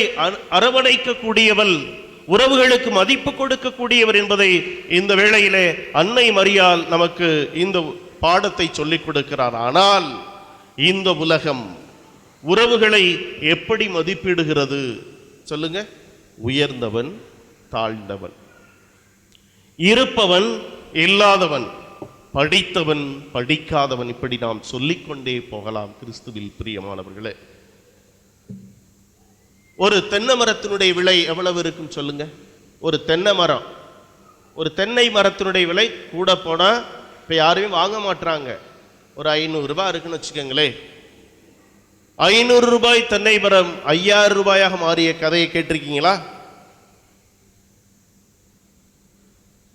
அரவணைக்கக்கூடியவள், உறவுகளுக்கு மதிப்பு கொடுக்கக்கூடியவர் என்பதை இந்த வேளையிலே அன்னை மரியாள் நமக்கு இந்த பாடத்தை சொல்லிக் கொடுக்கிறார். ஆனால் இந்த உலகம் உறவுகளை எப்படி மதிப்பிடுகிறது சொல்லுங்க? உயர்ந்தவன், தாழ்ந்தவன், இருப்பவன், இல்லாதவன், படித்தவன், படிக்காதவன், இப்படி நாம் சொல்லிக்கொண்டே போகலாம். கிறிஸ்துவில் பிரியமானவர்களே, ஒரு தென்னை மரத்தினுடைய விலை எவ்வளவு இருக்கும் சொல்லுங்க? ஒரு தென்னை மரம், ஒரு தென்னை மரத்தினுடைய விலை கூட போனா இப்ப யாருமே வாங்க மாட்டாங்க. ஒரு 500 ரூபாய் இருக்குன்னு வச்சுக்கோங்களேன். 500 ரூபாய் தென்னை மரம் 5000 ரூபாயாக மாறிய கதையை கேட்டிருக்கீங்களா?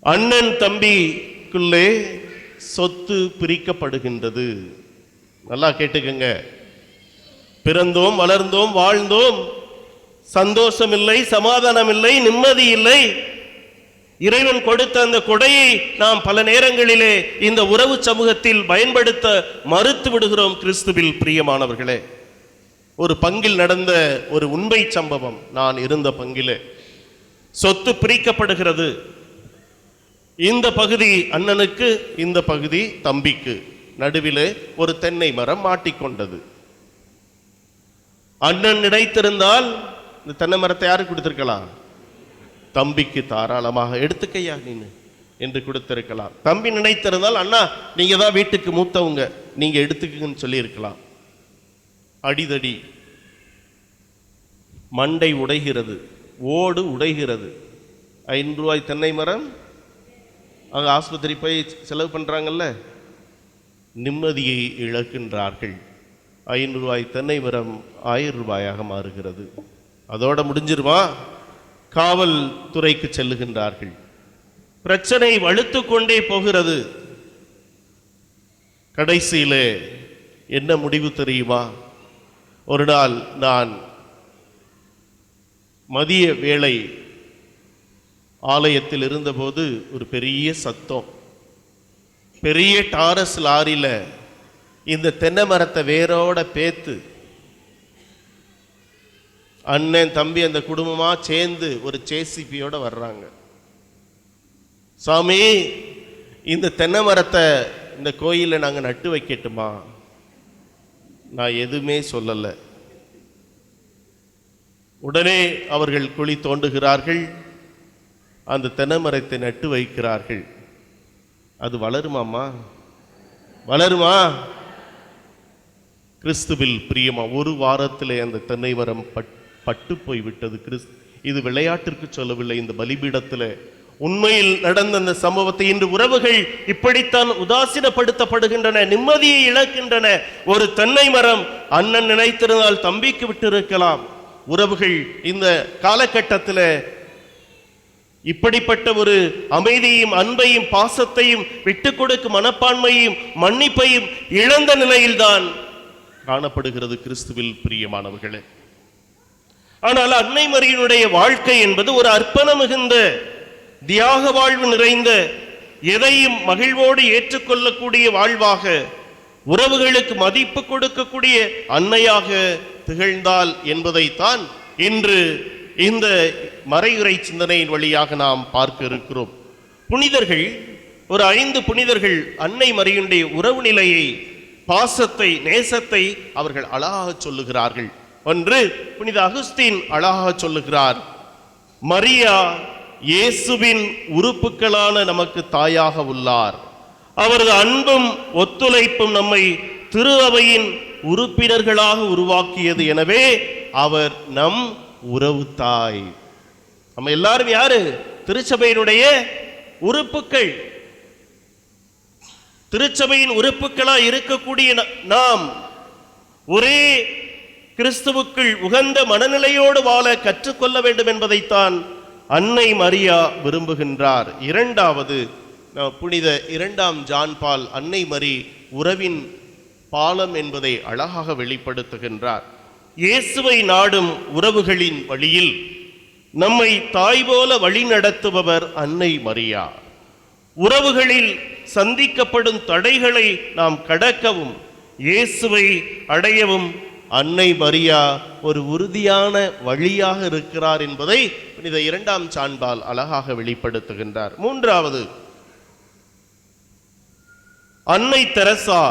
அண்ணன் தம்பிக்குள்ளே சொத்து பிரிக்கப்படுகின்றது. நல்லா கேட்டுக்கங்க. பிறந்தோம், வளர்ந்தோம், வாழ்ந்தோம், சந்தோஷம் இல்லை, சமாதானம் இல்லை, நிம்மதி இல்லை. இறைவன் கொடுத்த அந்த கொடையை நாம் பல நேரங்களிலே இந்த உறவு சமூகத்தில் பயன்படுத்த மறுத்து விடுகிறோம். கிறிஸ்துவில் பிரியமானவர்களே, ஒரு பங்கில் நடந்த ஒரு உண்மை சம்பவம். நான் இருந்த பங்கிலே சொத்து பிரிக்கப்படுகிறது. இந்த பகுதி அண்ணனுக்கு, இந்த பகுதி தம்பிக்கு. நடுவிலே ஒரு தென்னை மரம் மாட்டிக்கொண்டது. அண்ணன் நினைத்திருந்தால் இந்த தென்னை மரத்தை யாருக்கு கொடுத்திருக்கலாம்? தம்பிக்கு தாராளமாக எடுத்துக்கையா நீனு என்று கொடுத்திருக்கலாம். தம்பி நினைத்திருந்தால் அண்ணா நீங்க தான் வீட்டுக்கு மூத்தவங்க, நீங்க எடுத்துக்குன்னு சொல்லி இருக்கலாம். அடிதடி, மண்டை உடைகிறது, ஓடு உடைகிறது. 5 ரூபாய் தென்னை மரம், அங்கே ஆஸ்பத்திரி போய் செலவு பண்ணுறாங்கல்ல, நிம்மதியை இழக்கின்றார்கள். 5 ரூபாய் தென்னை மரம் 1000 ரூபாயாக மாறுகிறது. அதோட முடிஞ்சிருமா? காவல் துறைக்கு செல்லுகின்றார்கள். பிரச்சனை வலுத்து கொண்டே போகிறது. கடைசியிலே என்ன முடிவு தெரியுமா? ஒரு நாள் நான் மதிய வேளை ஆலயத்தில் இருந்தபோது ஒரு பெரிய சத்தம். பெரிய டாரஸ் லாரியில இந்த தென்னை மரத்தை வேரோட பேத்து அண்ணன் தம்பி அந்த குடும்பமா சேர்ந்து ஒரு ஜேசிபியோட வர்றாங்க. சாமி, இந்த தென்னை மரத்தை இந்த கோயிலில் நாங்கள் நட்டு வைக்கட்டுமா? நான் எதுவுமே சொல்லலை. உடனே அவர்கள் குழி தோண்டுகிறார்கள், அந்த தென்னை மரத்தை நட்டு வைக்கிறார்கள். அது வளருமாம்மா? வளருமா? கிறிஸ்துவில் பிரியமா, ஒரு வாரத்திலே அந்த தென்னை மரம் பட்டு போய்விட்டது. இது விளையாட்டிற்கு சொல்லவில்லை. இந்த பலிபீடத்தில் உண்மையில் நடந்த அந்த சம்பவத்தை இன்று உறவுகள் இப்படித்தான் உதாசீனப்படுத்தப்படுகின்றன, நிம்மதியை இழக்கின்றன. ஒரு தென்னை மரம் அண்ணன் நினைத்திருந்தால் தம்பிக்கு விட்டிருக்கலாம். உறவுகள் இந்த காலகட்டத்தில் இப்படிப்பட்ட ஒரு அமைதியையும் அன்பையும் பாசத்தையும் விட்டுக் கொடுக்கும் மனப்பான்மையும் மன்னிப்பையும் இழந்த நிலையில்தான் காணப்படுகிறது கிறிஸ்துவில் பிரியமானவர்களே. ஆனால் அன்னை மரியினுடைய வாழ்க்கை என்பது ஒரு அர்ப்பணம் மிகுந்த, தியாக வாழ்வு நிறைந்த, எதையும் மகிழ்வோடு ஏற்றுக்கொள்ளக்கூடிய வாழ்வாக, உறவுகளுக்கு மதிப்பு கொடுக்கக்கூடிய அன்னையாக திகழ்ந்தாள் என்பதைத்தான் இன்று இந்த மறையுறை சிந்தனையின் வழியாக நாம் பார்க்க இருக்கிறோம். புனிதர்கள், ஒரு 5 புனிதர்கள் அன்னை மரியினுடைய உறவு நிலையை, பாசத்தை, நேசத்தை அவர்கள் அழகாக சொல்லுகிறார்கள். ஒன்று, புனித அகுஸ்தீன் அழகாக சொல்லுகிறார், மரியா இயேசுவின் உறுப்புகளான நமக்கு தாயாக உள்ளார். அவரது அன்பும் ஒத்துழைப்பும் நம்மை திரு அவையின் உறுப்பினர்களாக உருவாக்கியது. எனவே அவர் நம் உறவு தாய். நம்ம எல்லாரும் யாரு? திருச்சபையினுடைய உறுப்புக்கள். திருச்சபையின் உறுப்புகளா இருக்கக்கூடிய நாம் ஒரே கிறிஸ்துவுக்குள் உகந்த மனநிலையோடு வாழ கற்றுக்கொள்ள வேண்டும் என்பதைத்தான் அன்னை மரியா விரும்புகின்றார். இரண்டாவது, புனித 2ஆம் ஜான் பால் அன்னை மரி உறவின் பாலம் என்பதை அழகாக வெளிப்படுத்துகின்றார். இயேசுவை நாடும் உறவுகளின் வழியில் நம்மை தாய் போல வழி நடத்துபவர் அன்னை மரியா. உறவுகளில் சந்திக்கப்படும் தடைகளை நாம் கடக்கவும் இயேசுவை அடையவும் அன்னை மரியா ஒரு உறுதியான வழியாக இருக்கிறார் என்பதை புனித 2ஆம் சான்பால் அழகாக வெளிப்படுத்துகின்றார். மூன்றாவது, அன்னை தெரசா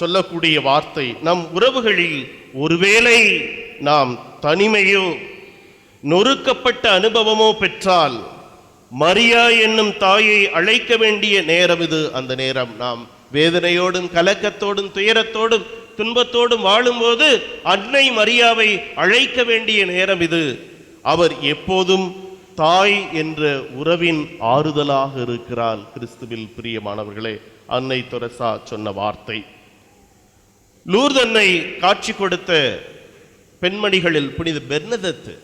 சொல்லக்கூடிய வார்த்தை, நம் உறவுகளில் ஒருவேளை நாம் தனிமையோ நொறுக்கப்பட்ட அனுபவமோ பெற்றால் மரியா என்னும் தாயை அழைக்க வேண்டிய நேரம் இது. அந்த நேரம் நாம் வேதனையோடும் கலக்கத்தோடும் துயரத்தோடும் துன்பத்தோடும் வாழும்போது அன்னை மரியாவை அழைக்க வேண்டிய நேரம் இது. அவர் எப்போதும் தாய் என்ற உறவின் ஆறுதலாக இருக்கிறார். கிறிஸ்துவில் பிரியமானவர்களே, அன்னை தெரசா சொன்ன வார்த்தை. லூர்து அன்னை காட்சி கொடுத்த பெண்மணிகளில் புனித பெர்னதத்து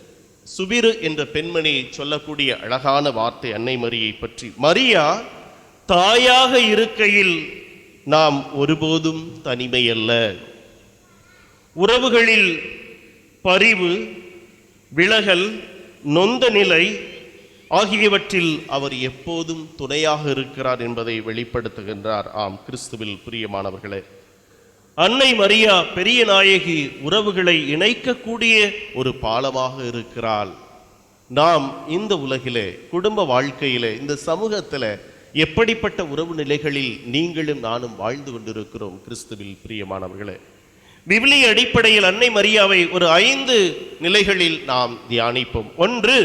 சுபிரு என்ற பெண்மணி சொல்லக்கூடிய அழகான வார்த்தை அன்னை மரியை பற்றி. மரியா தாயாக இருக்கையில் நாம் ஒருபோதும் தனிமையல்ல. உறவுகளில் பரிவு, விலகல், நொந்த நிலை ஆகியவற்றில் அவர் எப்போதும் துணையாக இருக்கிறார் என்பதை வெளிப்படுத்துகின்றார். ஆம், கிறிஸ்துவில் பிரியமானவர்களே, அன்னை மரியா பெரிய நாயகி உறவுகளை இணைக்கக்கூடிய ஒரு பாலமாக இருக்கிறாள். நாம் இந்த உலகிலே, குடும்ப வாழ்க்கையிலே, இந்த சமூகத்தில் எப்படிப்பட்ட உறவு நிலைகளில் நீங்களும் நானும் வாழ்ந்து கொண்டிருக்கிறோம் கிறிஸ்துவில் பிரியமானவர்களே? விவிலிய அடிப்படையில் அன்னை மரியாவை ஒரு 5 நிலைகளில் நாம் தியானிப்போம். 1,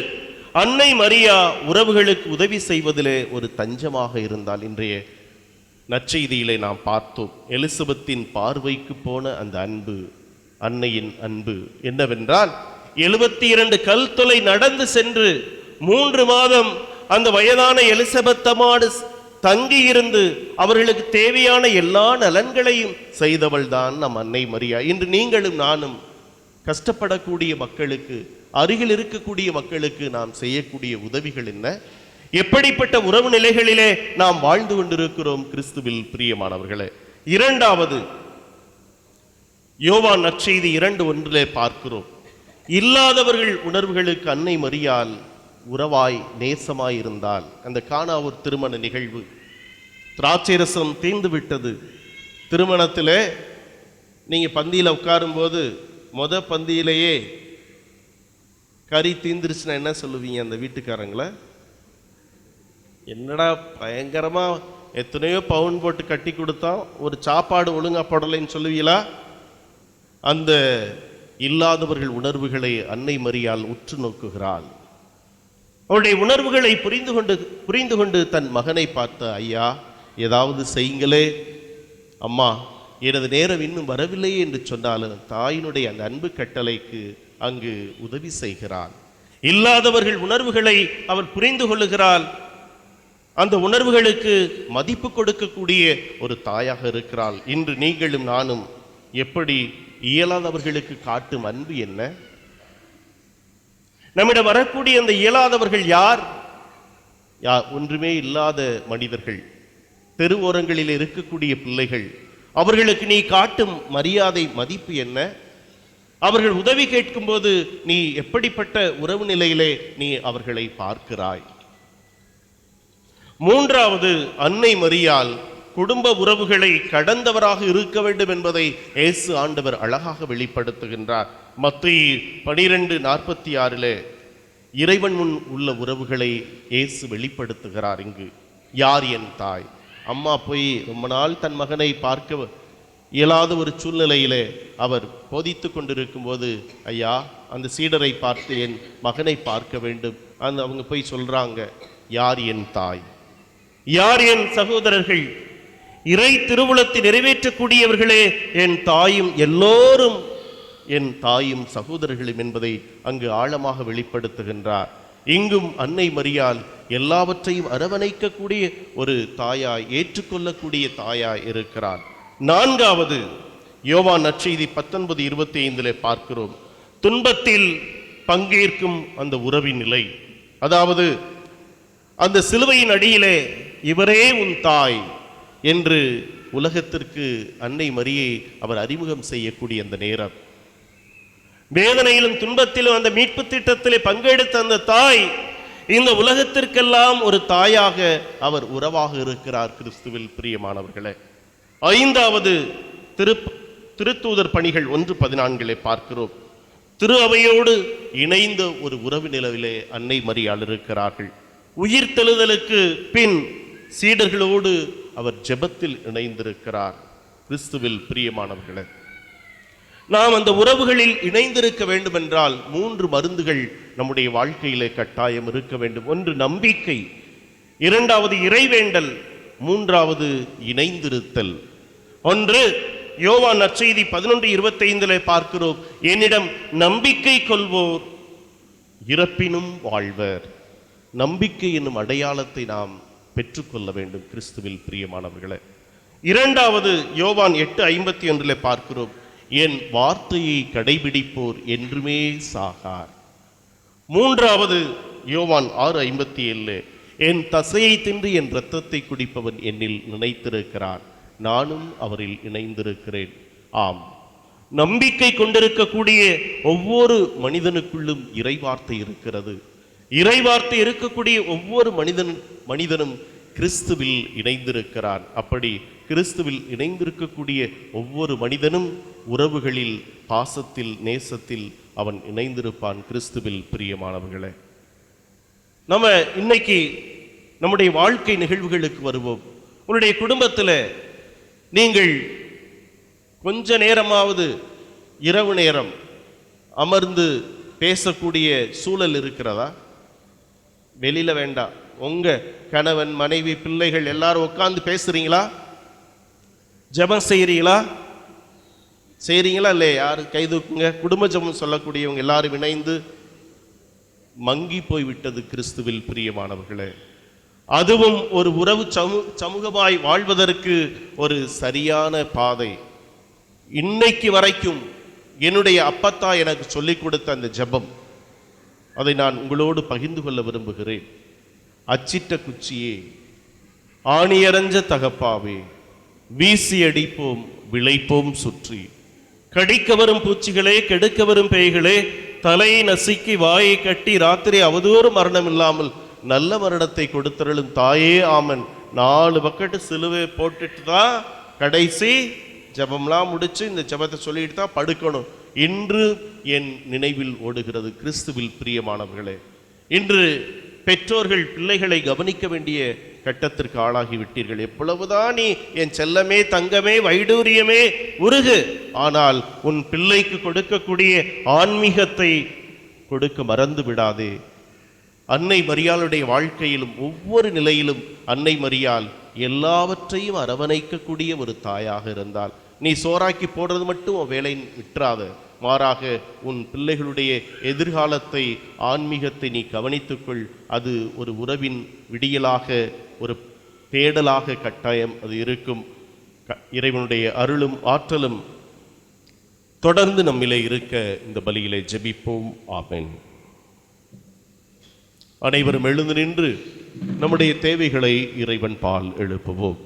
அன்னை மரியா உறவுகளுக்கு உதவி செய்வதிலே ஒரு தஞ்சமாக இருந்தால். இன்றைய நற்செய்தியிலே நாம் பார்த்தோம், எலிசபெத்தின் பார்வைக்கு போன அந்த அன்பு, அன்னையின் அன்பு என்னவென்றால் 72 கல் தொலை நடந்து சென்று 3 மாதம் அந்த வயதான எலிசபெத்தமாடு தங்கியிருந்து அவர்களுக்கு தேவையான எல்லா நலன்களையும் செய்தவள் தான் நம் அன்னை மரியா. இன்று நீங்களும் நானும் கஷ்டப்படக்கூடிய மக்களுக்கு, அருகில் இருக்கக்கூடிய மக்களுக்கு நாம் செய்யக்கூடிய உதவிகள் என்ன? எப்படிப்பட்ட உறவு நிலைகளிலே நாம் வாழ்ந்து கொண்டிருக்கிறோம் கிறிஸ்துவில் பிரியமானவர்களே? 2வது, யோவான் நற்செய்தி 2:1 பார்க்கிறோம், இல்லாதவர்கள் உணர்வுகளுக்கு அன்னை மரியாள் உறவாய் நேசமாய் இருந்தால். அந்த கானாவூர் திருமண நிகழ்வு, திராட்சை ரசம் தீர்ந்து விட்டது. திருமணத்தில் நீங்கள் பந்தியில் உட்காரும்போது பந்தியிலேயே கறி தீந்துருச்சுன்னா என்ன சொல்லுவீங்க? அந்த வீட்டுக்காரங்கள என்னடா பயங்கரமாக எத்தனையோ பவுன் போட்டு கட்டி கொடுத்தா ஒரு சாப்பாடு ஒழுங்கா போடலைன்னு சொல்லுவீங்களா? அந்த இல்லாதவர்கள் உணர்வுகளை அன்னை மரியாள் உற்று நோக்குகிறாள். அவருடைய உணர்வுகளை புரிந்து கொண்டு தன் மகனை பார்த்த, ஐயா ஏதாவது செய்யுங்களே, அம்மா எனது நேரம் இன்னும் வரவில்லையே என்று சொன்னாலும் தாயினுடைய அந்த அன்பு கட்டளைக்கு அங்கு உதவி செய்கிறாள். இல்லாதவர்கள் உணர்வுகளை அவர் புரிந்து கொள்ளுகிறாள். அந்த உணர்வுகளுக்கு மதிப்பு கொடுக்கக்கூடிய ஒரு தாயாக இருக்கிறாள். இன்று நீங்களும் நானும் எப்படி இயலாதவர்களுக்கு காட்டும் அன்பு என்ன? நம்மிடம் வரக்கூடிய அந்த இயலாதவர்கள் யார்? ஒன்றுமே இல்லாத மனிதர்கள், தெருவோரங்களில் இருக்கக்கூடிய பிள்ளைகள். அவர்களுக்கு நீ காட்டும் மரியாதை, மதிப்பு என்ன? அவர்கள் உதவி கேட்கும்போது நீ எப்படிப்பட்ட உறவு நிலையிலே நீ அவர்களை பார்க்கிறாய்? 3வது, அன்னை மரியாள் குடும்ப உறவுகளை கடந்தவராக இருக்க வேண்டும் என்பதை இயேசு ஆண்டவர் அழகாக வெளிப்படுத்துகின்றார். மத்தேயு 12:46 இறைவன் முன் உள்ள உறவுகளை இயேசு வெளிப்படுத்துகிறார். இங்கு யார் என் தாய்? அம்மா போய் ரொம்ப நாள் தன் மகனை பார்க்க இயலாத ஒரு சூழ்நிலையிலே அவர் போதித்து கொண்டிருக்கும் போது, ஐயா அந்த சீடரை பார்த்து என் மகனை பார்க்க வேண்டும். அவங்க போய் சொல்றாங்க, யார் என் தாய், யார் என் சகோதரர்கள்? இறை திருவுளத்தை நிறைவேற்றக்கூடியவர்களே என் தாயும், எல்லோரும் என் தாயும் சகோதரர்களும் என்பதை அங்கு ஆழமாக வெளிப்படுத்துகின்றார். இங்கும் அன்னை மரியாள் எல்லாவற்றையும் அரவணைக்கக்கூடிய ஒரு தாயாய், ஏற்றுக்கொள்ளக்கூடிய தாயாய் இருக்கிறார். 4வது, யோவான் நற்செய்தி 19:25 பார்க்கிறோம், துன்பத்தில் பங்கேற்கும் அந்த உறவின் நிலை. அதாவது அந்த சிலுவையின் அடியிலே இவரே உன் தாய் என்று உலகத்திற்கு அன்னை மரியை அவர் அறிமுகம் செய்யக்கூடிய அந்த நேரம், வேதனையிலும் துன்பத்திலும் அந்த மீட்பு திட்டத்திலே பங்கெடுத்த அந்த தாய் இந்த உலகத்திற்கெல்லாம் ஒரு தாயாக அவர் உறவாக இருக்கிறார் கிறிஸ்துவில் பிரியமானவர்களே. 5வது, திருத்தூதர் பணிகள் 1:14 பார்க்கிறோம், திரு அவையோடு இணைந்த ஒரு உறவு நிலவிலே அன்னை மரியாள் இருக்கிறார்கள். உயிர்த்தெழுதலுக்கு பின் சீடர்களோடு அவர் ஜெபத்தில் இணைந்திருக்கிறார். கிறிஸ்துவில் பிரியமானவர்களே, நாம் அந்த உறவுகளில் இணைந்திருக்க வேண்டும் என்றால் 3 மருந்துகள் நம்முடைய வாழ்க்கையிலே கட்டாயம் இருக்க வேண்டும். 1 நம்பிக்கை, 2வது இறைவேண்டல், 3வது இணைந்திருத்தல். 1 யோவான் நற்செய்தி 11:25 பார்க்கிறோம், என்னிடம் நம்பிக்கை கொள்வோர் இறப்பினும் வாழ்வர். நம்பிக்கை என்னும் அடையாளத்தை நாம் பெற்றுக்கொள்ள வேண்டும் கிறிஸ்துவில் பிரியமானவர்களே. 2வது யோவான் 8:51 பார்க்கிறோம், என் வார்த்தையை கடைபிடிப்போர் என்றுமே சாகார். 3வது யோவான் 6:57 என் தசையை தின்று என் இரத்தத்தை குடிப்பவன் என்னில் நினைத்திருக்கிறான், நானும் அவரில் இணைந்திருக்கிறேன். ஆம், நம்பிக்கை கொண்டிருக்கக்கூடிய ஒவ்வொரு மனிதனுக்குள்ளும் இறைவார்த்தை இருக்கிறது. இறைவார்த்தை இருக்கக்கூடிய ஒவ்வொரு மனிதனும் கிறிஸ்துவில் இணைந்திருக்கிறான். அப்படி கிறிஸ்துவில் இணைந்திருக்கக்கூடிய ஒவ்வொரு மனிதனும் உறவுகளில், பாசத்தில், நேசத்தில் அவன் இணைந்திருப்பான். கிறிஸ்துவில் பிரியமானவர்களே, நம்ம இன்னைக்கு நம்முடைய வாழ்க்கை நிகழ்வுகளுக்கு வருவோம். உன்னுடைய குடும்பத்தில் நீங்கள் கொஞ்ச நேரமாவது இரவு நேரம் அமர்ந்து பேசக்கூடிய சூழல் இருக்கிறதா? வெளியில வேண்டாம், உங்க கணவன், மனைவி, பிள்ளைகள் எல்லாரும் உட்கார்ந்து பேசுறீங்களா? ஜெபம் செய்கிறீங்களா? செய்கிறீங்களா இல்லையா? யாரு கை தூக்குங்க. குடும்ப ஜெபம் சொல்லக்கூடியவங்க எல்லாரும் இணைந்து. மங்கி போய்விட்டது கிறிஸ்துவில் பிரியமானவர்களே. அதுவும் ஒரு உறவு சமூகமாய் வாழ்வதற்கு ஒரு சரியான பாதை. இன்னைக்கு வரைக்கும் என்னுடைய அப்பத்தா எனக்கு சொல்லிக் கொடுத்த அந்த ஜெபம், அதை நான் உங்களோடு பகிர்ந்து கொள்ள விரும்புகிறேன். அச்சிட்ட குச்சியே, ஆணியரஞ்ச தகப்பாவே, வீசி அடிப்போம் விளைப்போம் சுற்றி, கடிக்க வரும் பூச்சிகளே, கெடுக்க வரும் பேய்களே, தலையை நசுக்கி வாயை கட்டி ராத்திரி அவதூறு மரணம் இல்லாமல் நல்ல மரணத்தை கொடுத்தருளும் தாயே ஆமன். 4 பக்கெட்டு சிலுவை போட்டுட்டு தான் கடைசி ஜபம்லாம் முடிச்சு இந்த ஜபத்தை சொல்லிட்டு தான் படுக்கணும். இன்று என் நினைவில் ஓடுகிறது கிறிஸ்துவில் பிரியமானவர்களே. இன்று பெற்றோர்கள் பிள்ளைகளை கவனிக்க வேண்டிய கட்டத்திற்கு ஆளாகிவிட்டீர்கள். எவ்வளவுதான் நீ என் செல்லமே, தங்கமே, வைடூரியமே உருகு, ஆனால் உன் பிள்ளைக்கு கொடுக்கக்கூடிய ஆன்மீகத்தை கொடுக்க மறந்து விடாதே. அன்னை மரியாளுடைய வாழ்க்கையிலும் ஒவ்வொரு நிலையிலும் அன்னை மரியாள் எல்லாவற்றையும் அரவணைக்கக்கூடிய ஒரு தாயாக இருந்தால், நீ சோறாக்கி போடுறது மட்டும் உன் வேலை விட்டுறாத, மாறாக உன் பிள்ளைகளுடைய எதிர்காலத்தை, ஆன்மீகத்தை நீ கவனித்துக்கொள். அது ஒரு உறவின் விடியலாக, ஒரு தேடலாக கட்டாயம் அது இருக்கும். இறைவனுடைய அருளும் ஆற்றலும் தொடர்ந்து நம்மிலே இருக்க இந்த பலியிலே ஜெபிப்போம். ஆமென். அனைவரும் எழுந்து நின்று நம்முடைய தேவைகளை இறைவன் பால் எழுப்புவோம்.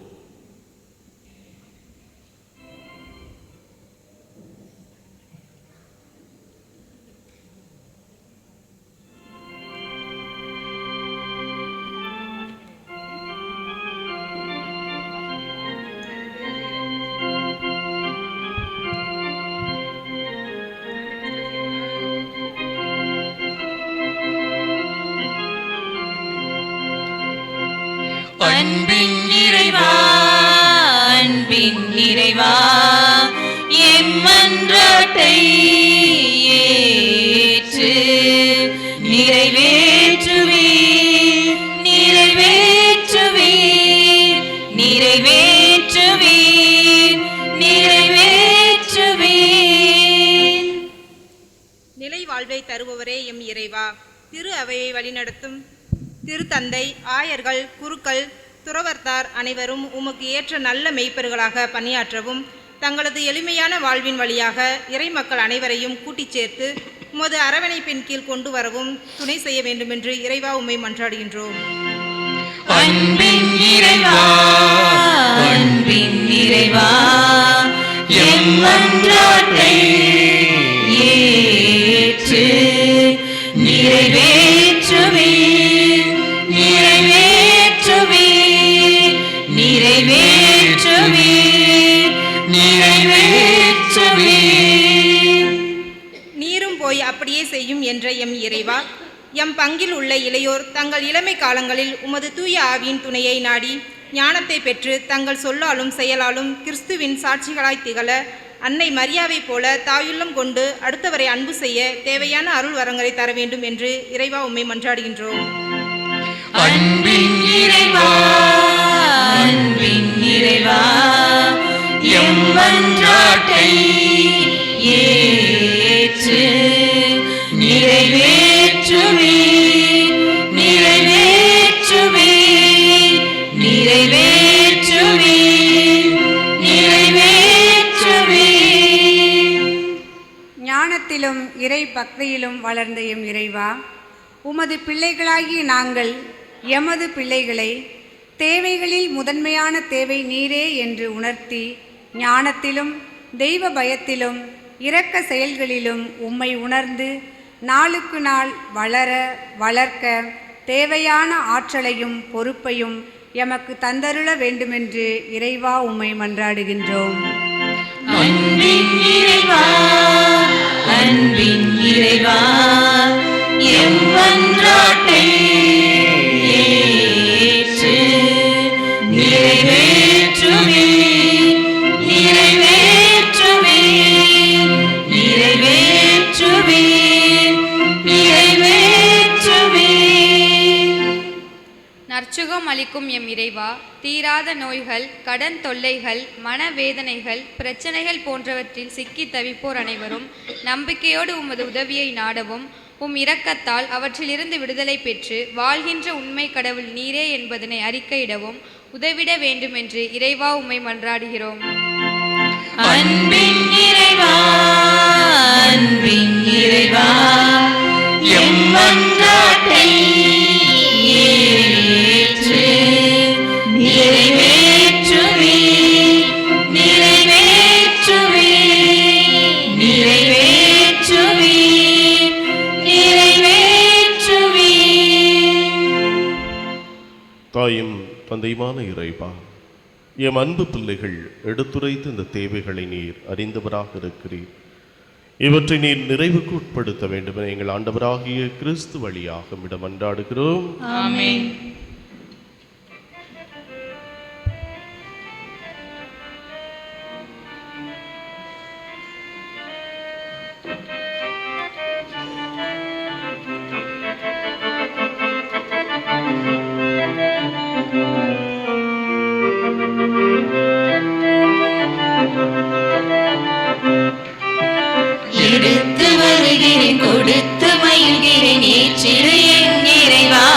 அன்பின் இறைவா, அன்பின் இறைவா, என் மன்றாட்டை ஏற்று நிறைவேற்றுவீர், நிறைவேற்றுவீர், நிறைவேற்றுவீர், நிறைவேற்றுவீர். நிலை வாழ்வை தருபவரே எம் இறைவா, திரு அவையை வழிநடத்தும் திருத்தந்தை, ஆயர்கள், குருக்கள், துறவர்த்தார் அனைவரும் உமக்கு ஏற்ற நல்ல மெய்ப்பர்களாக பணியாற்றவும், தங்களது எளிமையான வாழ்வின் வழியாக இறை மக்கள் அனைவரையும் கூட்டிச் சேர்த்து உமது அரவணைப்பின் கீழ் கொண்டு வரவும் துணை செய்ய வேண்டுமென்று இறைவா உம்மை மன்றாடுகின்றோம். அன்பின் இறைவா, அன்பின் இறைவா, எம் மன்றாட்டை ஏற்று நிறைவேற்றுவீர், நிறைவேற்றுவீர், நிறைவேற்றுவீர், நிறைவேற்றுவீர். நீரும் போய் அப்படியே செய்யும் என்ற எம் இறைவா, எம் பங்கில் உள்ள இளையோர் தங்கள் இளமை காலங்களில் உமது தூய ஆவியின் துணையை நாடி ஞானத்தை பெற்று தங்கள் சொல்லாலும் செயலாலும் கிறிஸ்துவின் சாட்சிகளாய் திகழ அன்னை மரியாவை போல தாயுள்ளம் கொண்டு அடுத்தவரை அன்பு செய்ய தேவையான அருள் வரங்களை தர வேண்டும் என்று இறைவா உம்மை மன்றாடுகின்றோம். அன்பின் இறைவா, அன்பின் இறைவா, எம் மன்றாட்டை ஏற்று நிறைவேற்றுவீர், நிறைவேற்றுவீர், நிறைவேற்றுவீர், நிறைவேற்றுவீர். ஞானத்திலும் இறை பக்தியிலும் வளர்ந்த எம் இறைவா, உமது பிள்ளைகளாகிய நாங்கள் எமது பிள்ளைகளை தேவைகளில் முதன்மையான தேவை நீரே என்று உணர்த்தி, ஞானத்திலும் தெய்வ பயத்திலும் இரக்க செயல்களிலும் உம்மை உணர்ந்து நாளுக்கு நாள் வளர வளர்க்க தேவையான ஆற்றலையும் பொறுப்பையும் எமக்கு தந்தருள வேண்டுமென்று இறைவா உம்மை மன்றாடுகின்றோம். அன்பின் இறைவா, அன்பின் இறைவா, எம் மன்றாட்டை ஏற்று நிறைவேற்றுமே, நிறைவேற்றுமே, நிறைவேற்றுமே, நிறைவேற்றுமே. நற்சுகம் அளிக்கும் எம் இறைவா, தீராத நோய்கள், கடன் தொல்லைகள், மனவேதனைகள், பிரச்சனைகள் போன்றவற்றில் சிக்கி தவிப்போர் அனைவரும் நம்பிக்கையோடு உமது உதவியை நாடவும், உம் இரக்கத்தால் அவற்றிலிருந்து விடுதலை பெற்று வாழ்கின்ற உண்மை கடவுள் நீரே என்பதனை அறிக்கையிடவும் உதவிட வேண்டுமென்று இறைவா உம்மை மன்றாடுகிறோம். அன்பின் இறைவா, அன்பின் இறைவா, எம் மன்றாட்டை ஏற்று நிறைவேற்றுமே, நிறைவேற்றுமே, நிறைவேற்றுமே, நிறைவேற்றுமே. தாயும் தந்தையுமான இறைவா, எம் அன்பு பிள்ளைகள் எடுத்துரைத்த இந்த தேவைகளை நீர் அறிந்தவராக இருக்கிறீர். இவற்றை நீர் நிறைவுக்கு உட்படுத்த வேண்டும் என எங்கள் ஆண்டவராகிய கிறிஸ்து வழியாக மிடம் மன்றாடுகிறோம். ஆமென். எடுத்து வருகிறேன், கொடுத்து மகிழ்கிறேன், ஏற்றிடு என் இறைவா,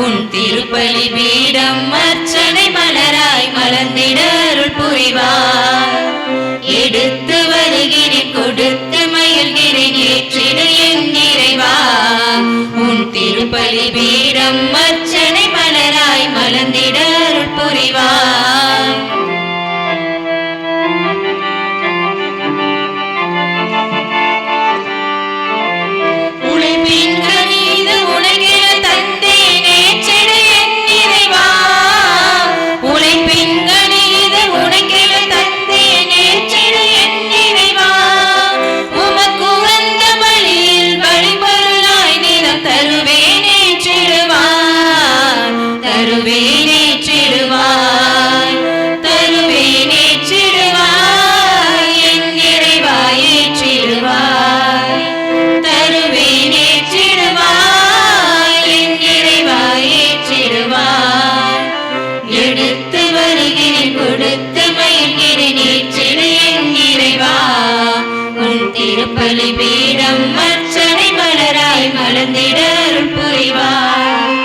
உன் திருப்பலி பீடம் அர்ச்சனை மலராய் மலர்ந்திட அருள் புரிவார். எடுத்து வருகிறேன், கொடுத்து மகிழ்கிறேன், ஏற்றிடு என் இறைவா, உன் திருப்பலி பீடம் அர்ச்சனை மலராய் மலர்ந்திட அருள் புரிவார். உழைப்பின் கனிது உலகில தந்தேன், ஏற்றிடு என் இறைவா, உழைப்பின் கனிது உலகில தந்தேன், ஏற்றிடு என் இறைவா, உமக்கு உகந்த பலியில் பலிபொருளாய் நிதம் தருவேன், ஏற்றிடுவாய், தருவேன், ஏற்றிடுவாய், தருவேன், ஏற்றிடுவாய், என் இறைவா, ஏற்றிடுவாய், தருவேன், ஏற்றிடுவாய், என் இறைவா, ஏற்றிடுவாய். எடுத்து வருகிறேன், கொடுத்து மகிழ்கிறேன், ஏற்றிடு என் இறைவா, உன் திருப்பலி பீடம் அர்ச்சனை மலராய் மலர்ந்திட அருள் புரிவாய்.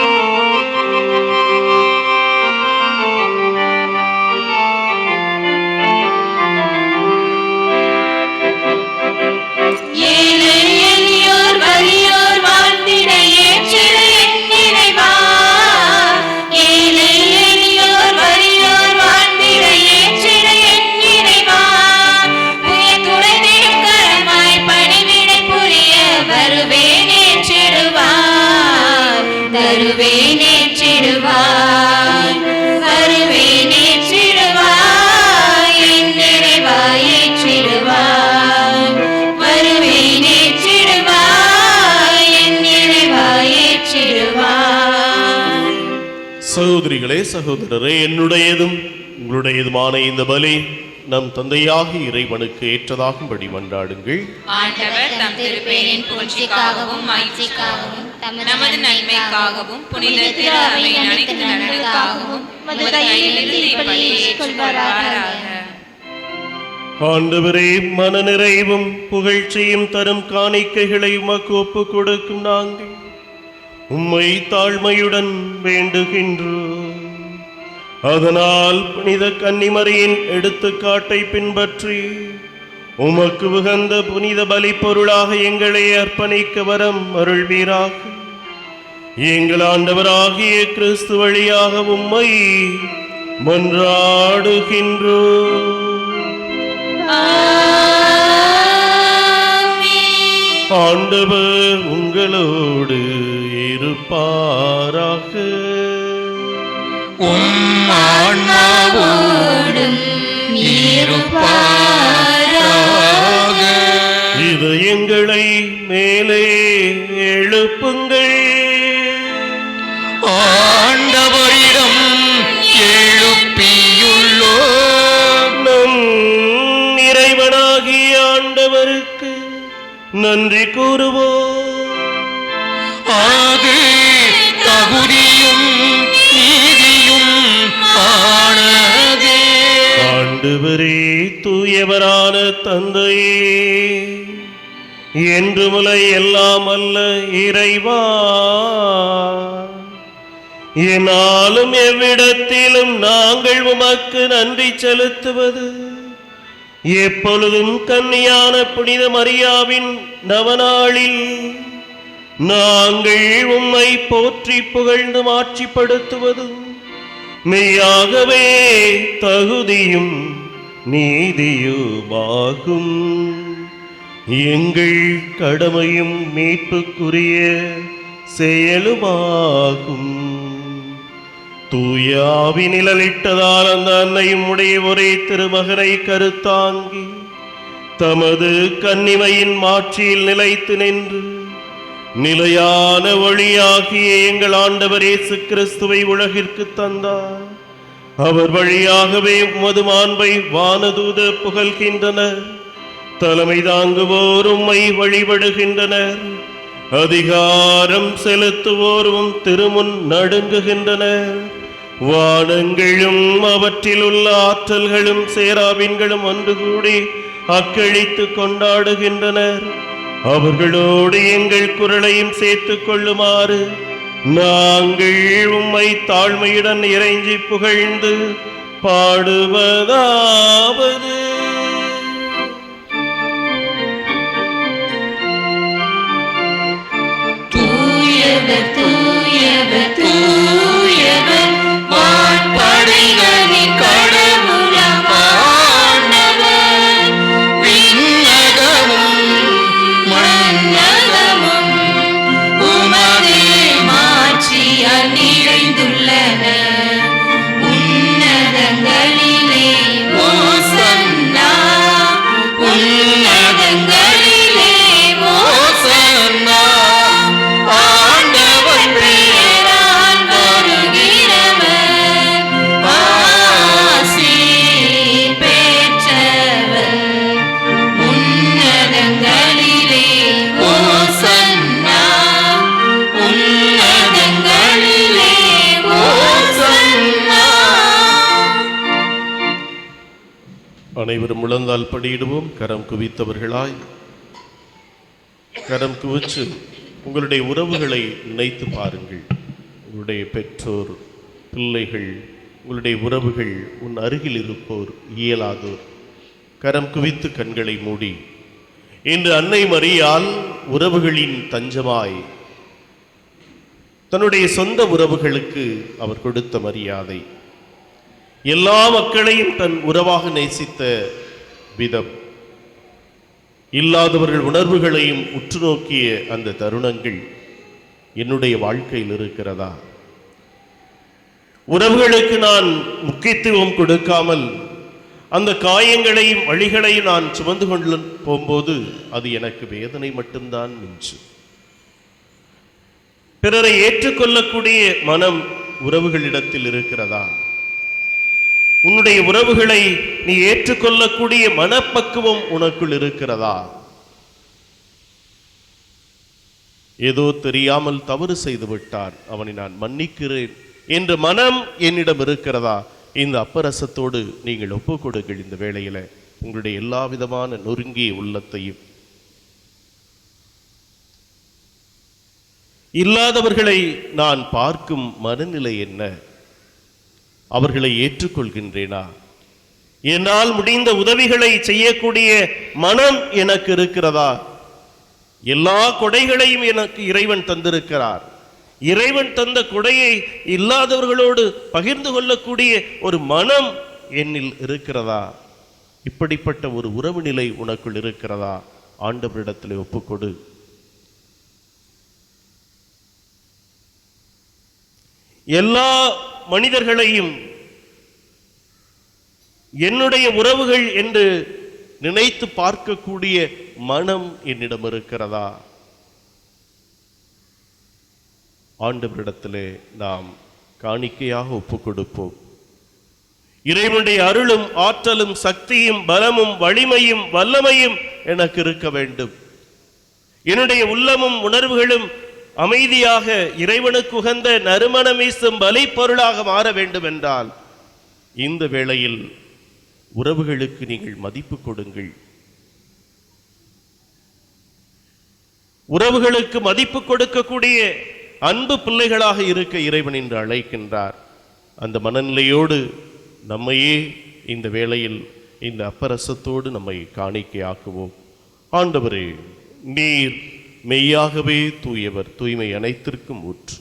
ஏழை எளியோர் வறியோர் வாழ்ந்திட ஏற்றிடு என் இறைவா, ஏழை எளியோர் வறியோர் வாழ்ந்திட ஏற்றிடு என் இறைவா, உயர்துடைந்திடும் கரமாய் பணிவிடை புரிய வருவேன், ஏற்றிடுவாய், தருவேன், ஏற்றிடுவாய், வருவேன், ஏற்றிடுவாய், என் இறைவா, ஏற்றிடுவாய், வருவேன், ஏற்றிடுவாய், என் இறைவா, ஏற்றிடுவாய். சகோதரிகளே, சகோதரரே, என்னுடையதும் உங்களுடையதுமான இந்த பலி நம் தந்தையாகி இறைவனுக்கு ஏற்றதாகும்படி மன்றாடுங்கள். ஆண்டவர் தம் திருப்பேரின் புகழ்ச்சிக்காகவும் மகிழ்ச்சிக்காகவும் நமது நன்மைக்காகவும் புனித திரு அவையின் அனைத்து நலனுக்காகவும் உமது கையிலிருந்து இப்பலியை ஏற்றுக்கொள்வாராக. ஆண்டவரே, மன நிறைவும் புகழ்ச்சியும் தரும் காணிக்கைகளை உமக்கு ஒப்புக் கொடுக்கும் நாங்கள் உம்மை தாழ்மையுடன் வேண்டுகின்றோம். அதனால் புனித கன்னிமரியின் எடுத்துக்காட்டை பின்பற்றி உமக்கு உகந்த புனித பலி பொருளாக எங்களை அர்ப்பணிக்க வரம் அருள்வீராக. எங்கள் ஆண்டவராகிய கிறிஸ்து வழியாக உம்மை மன்றாடுகின்றோம். ஆண்டவர் உங்களோடு இருப்பாராக. உம் ஆன்மாவோடும் இருப்பாராக. இது எங்களை மேலே எழுப்புங்கள். ஆண்டவரிடம் எழுப்பியுள்ளோம். நம் இறைவனாகிய ஆண்டவருக்கு நன்றி கூறுவோம். அது தகுதியும் நீதியும் ஆனதே. ஆண்டவரே, தூயவரான தந்தையே, என்று முலை எல்லாம் அல்ல இறைவா, என்னாலும் எவ்விடத்திலும் நாங்கள் உமக்கு நன்றி செலுத்துவது எப்பொழுதும் கன்னியான புனித மரியாவின் நவநாளில் நாங்கள் உம்மை போற்றி புகழ்ந்து மாட்சிப்படுத்துவதும் மெய்யாகவே தகுதியும் நீதியுமாகும். எங்கள் கடமையும் மீட்புக்குரிய செயலுமாகும். தூயாவி நிழலிட்டதால் அந்த அன்னையும் உடைய ஒரே திருமகனை கருத்தாங்கி தமது கன்னிமையின் மாட்சியில் நிலைத்து நின்று நிலையான ஒளியாகிய எங்கள் ஆண்டவர் இயேசு கிறிஸ்துவை உலகிற்கு தந்தார். அவர் வழியாகவே உமது மாண்பை வானதூத புகழ்கின்றனர். தலைமை தாங்குவோர் உம்மை வழிபடுகின்றனர். அதிகாரம் செலுத்துவோரும் திருமுன் நடுங்குகின்றனர். வானங்களும் அவற்றில் உள்ள ஆற்றல்களும் சேராவின்களும் ஒன்று கூடி அக்களித்து கொண்டாடுகின்றனர். அவர்களோடு எங்கள் குரலையும் சேர்த்துக் கொள்ளுமாறு நாங்கள் உம்மை தாழ்மையுடன் இறைஞ்சி புகழ்ந்து பாடுவதாவது. தூயவர் தூயவர் தூயவர் வான்படைகளின் கடவுளாம் ஆண்டவர். விண்ணகமும் மண்ணகமும் உமது மாட்சியால் நிறைந்துள்ளன. உன்னதங்களிலே ஓசன்னா, உன்னதங்களிலே ஓசன்னா. ஆண்டவர் பெயரால் வருகிறவர் ஆசி பெற்றவர். உன்னதங்களிலே ஓசன்னா, உன்னதங்களிலே ஓசன்னா. அனைவரும் முழந்தால் படியிடுவோம். கரம் குவித்தவர்களாய் கரம் குவிச்சு உங்களுடைய உறவுகளை நினைத்து பாருங்கள். உங்களுடைய பெற்றோர், பிள்ளைகள், உங்களுடைய உறவுகள், உன் அருகில் இருப்போர், இயலாதோர். கரம் குவித்து கண்களை மூடி இன்று அன்னை மரியாள் உறவுகளின் தஞ்சமாய் தன்னுடைய சொந்த உறவுகளுக்கு அவர் கொடுத்த மரியாதை, எல்லா மக்களையும் தன் உறவாக நேசித்த விதம், இல்லாதவர்கள் உணர்வுகளையும் உற்று நோக்கிய அந்த தருணங்கள் என்னுடைய வாழ்க்கையில் இருக்கிறதா? உறவுகளுக்கு நான் முக்கியத்துவம் கொடுக்காமல் அந்த காயங்களையும் வழிகளையும் நான் சுமந்து கொண்டு போகும்போது அது எனக்கு வேதனை மட்டும்தான் மிஞ்சும். பிறரை ஏற்றுக்கொள்ளக்கூடிய மனம் உறவுகளிடத்தில் இருக்கிறதா? உன்னுடைய உறவுகளை நீ ஏற்றுக்கொள்ளக்கூடிய மனப்பக்குவம் உனக்குள் இருக்கிறதா? ஏதோ தெரியாமல் தவறு செய்து விட்டான், அவனை நான் மன்னிக்கிறேன் என்ற மனம் என்னிடம் இருக்கிறதா? இந்த அப்பரசத்தோடு நீங்கள் ஒப்புக் கொடுங்கள். இந்த வேளையில உங்களுடைய எல்லா விதமான நொறுங்கிய உள்ளத்தையும், இல்லாதவர்களை நான் பார்க்கும் மனநிலை என்ன? அவர்களை ஏற்றுக்கொள்கின்றேனா? என்னால் முடிந்த உதவிகளை செய்யக்கூடிய மனம் எனக்கு இருக்கிறதா? எல்லா கொடைகளையும் எனக்கு இறைவன் தந்திருக்கிறார். இறைவன் தந்த கொடையை இல்லாதவர்களோடு பகிர்ந்து கொள்ளக்கூடிய ஒரு மனம் என்னில் இருக்கிறதா? இப்படிப்பட்ட ஒரு உறவு நிலை உனக்குள் இருக்கிறதா? ஆண்டவரிடத்தில் ஒப்புக்கொடு. எல்லா மனிதர்களையும் என்னுடைய உறவுகள் என்று நினைத்து பார்க்கக்கூடிய மனம் என்னிடம் இருக்கிறதா? ஆண்டவரிடத்திலே நாம் காணிக்கையாக ஒப்பு கொடுப்போம். இறைவனுடைய அருளும் ஆற்றலும் சக்தியும் பலமும் வலிமையும் வல்லமையும் எனக்கு இருக்க வேண்டும். என்னுடைய உள்ளமும் உணர்வுகளும் அமைதியாக இறைவனுக்கு உகந்த நறுமணம் வீசும் பலி பொருளாக மாற வேண்டும் என்றால் இந்த வேளையில் உறவுகளுக்கு நீங்கள் மதிப்பு கொடுங்கள். உறவுகளுக்கு மதிப்பு கொடுக்கக்கூடிய அன்பு பிள்ளைகளாக இருக்க இறைவன் என்று அழைக்கின்றார். அந்த மனநிலையோடு நம்மையே இந்த வேளையில் இந்த அப்பரசத்தோடு நம்மை காணிக்கையாக்குவோம். ஆண்டவரே, நீர் மெய்யாகவே தூயவர், தூய்மை அனைத்திற்கும் ஊற்று.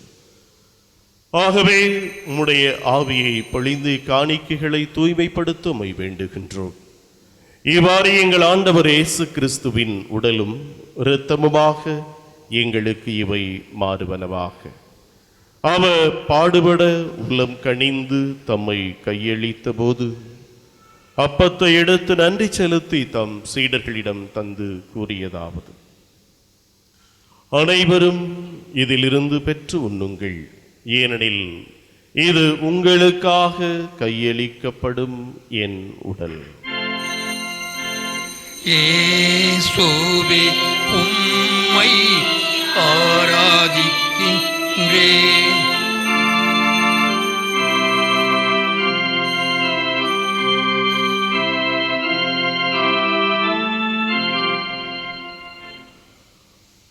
ஆகவே உம்முடைய ஆவியை பொழிந்து காணிக்கைகளை தூய்மைப்படுத்த உம்மை வேண்டுகின்றோம். இவ்வாறு எங்கள் ஆண்டவர் இயேசு கிறிஸ்துவின் உடலும் இரத்தமுமாக எங்களுக்கு இவை மாறுவனவாக. அவர் பாடுபட உள்ளம் கனிந்து தம்மை கையளித்த போது அப்பத்தை எடுத்து நன்றி செலுத்தி தம் சீடர்களிடம் தந்து கூறியதாவது: அனைவரும் இதிலிருந்து பெற்று உண்ணுங்கள், ஏனெனில் இது உங்களுக்காக கையளிக்கப்படும் என் உடல். இயேசுவே, உம்மை ஆராதிக்கின்றேன்.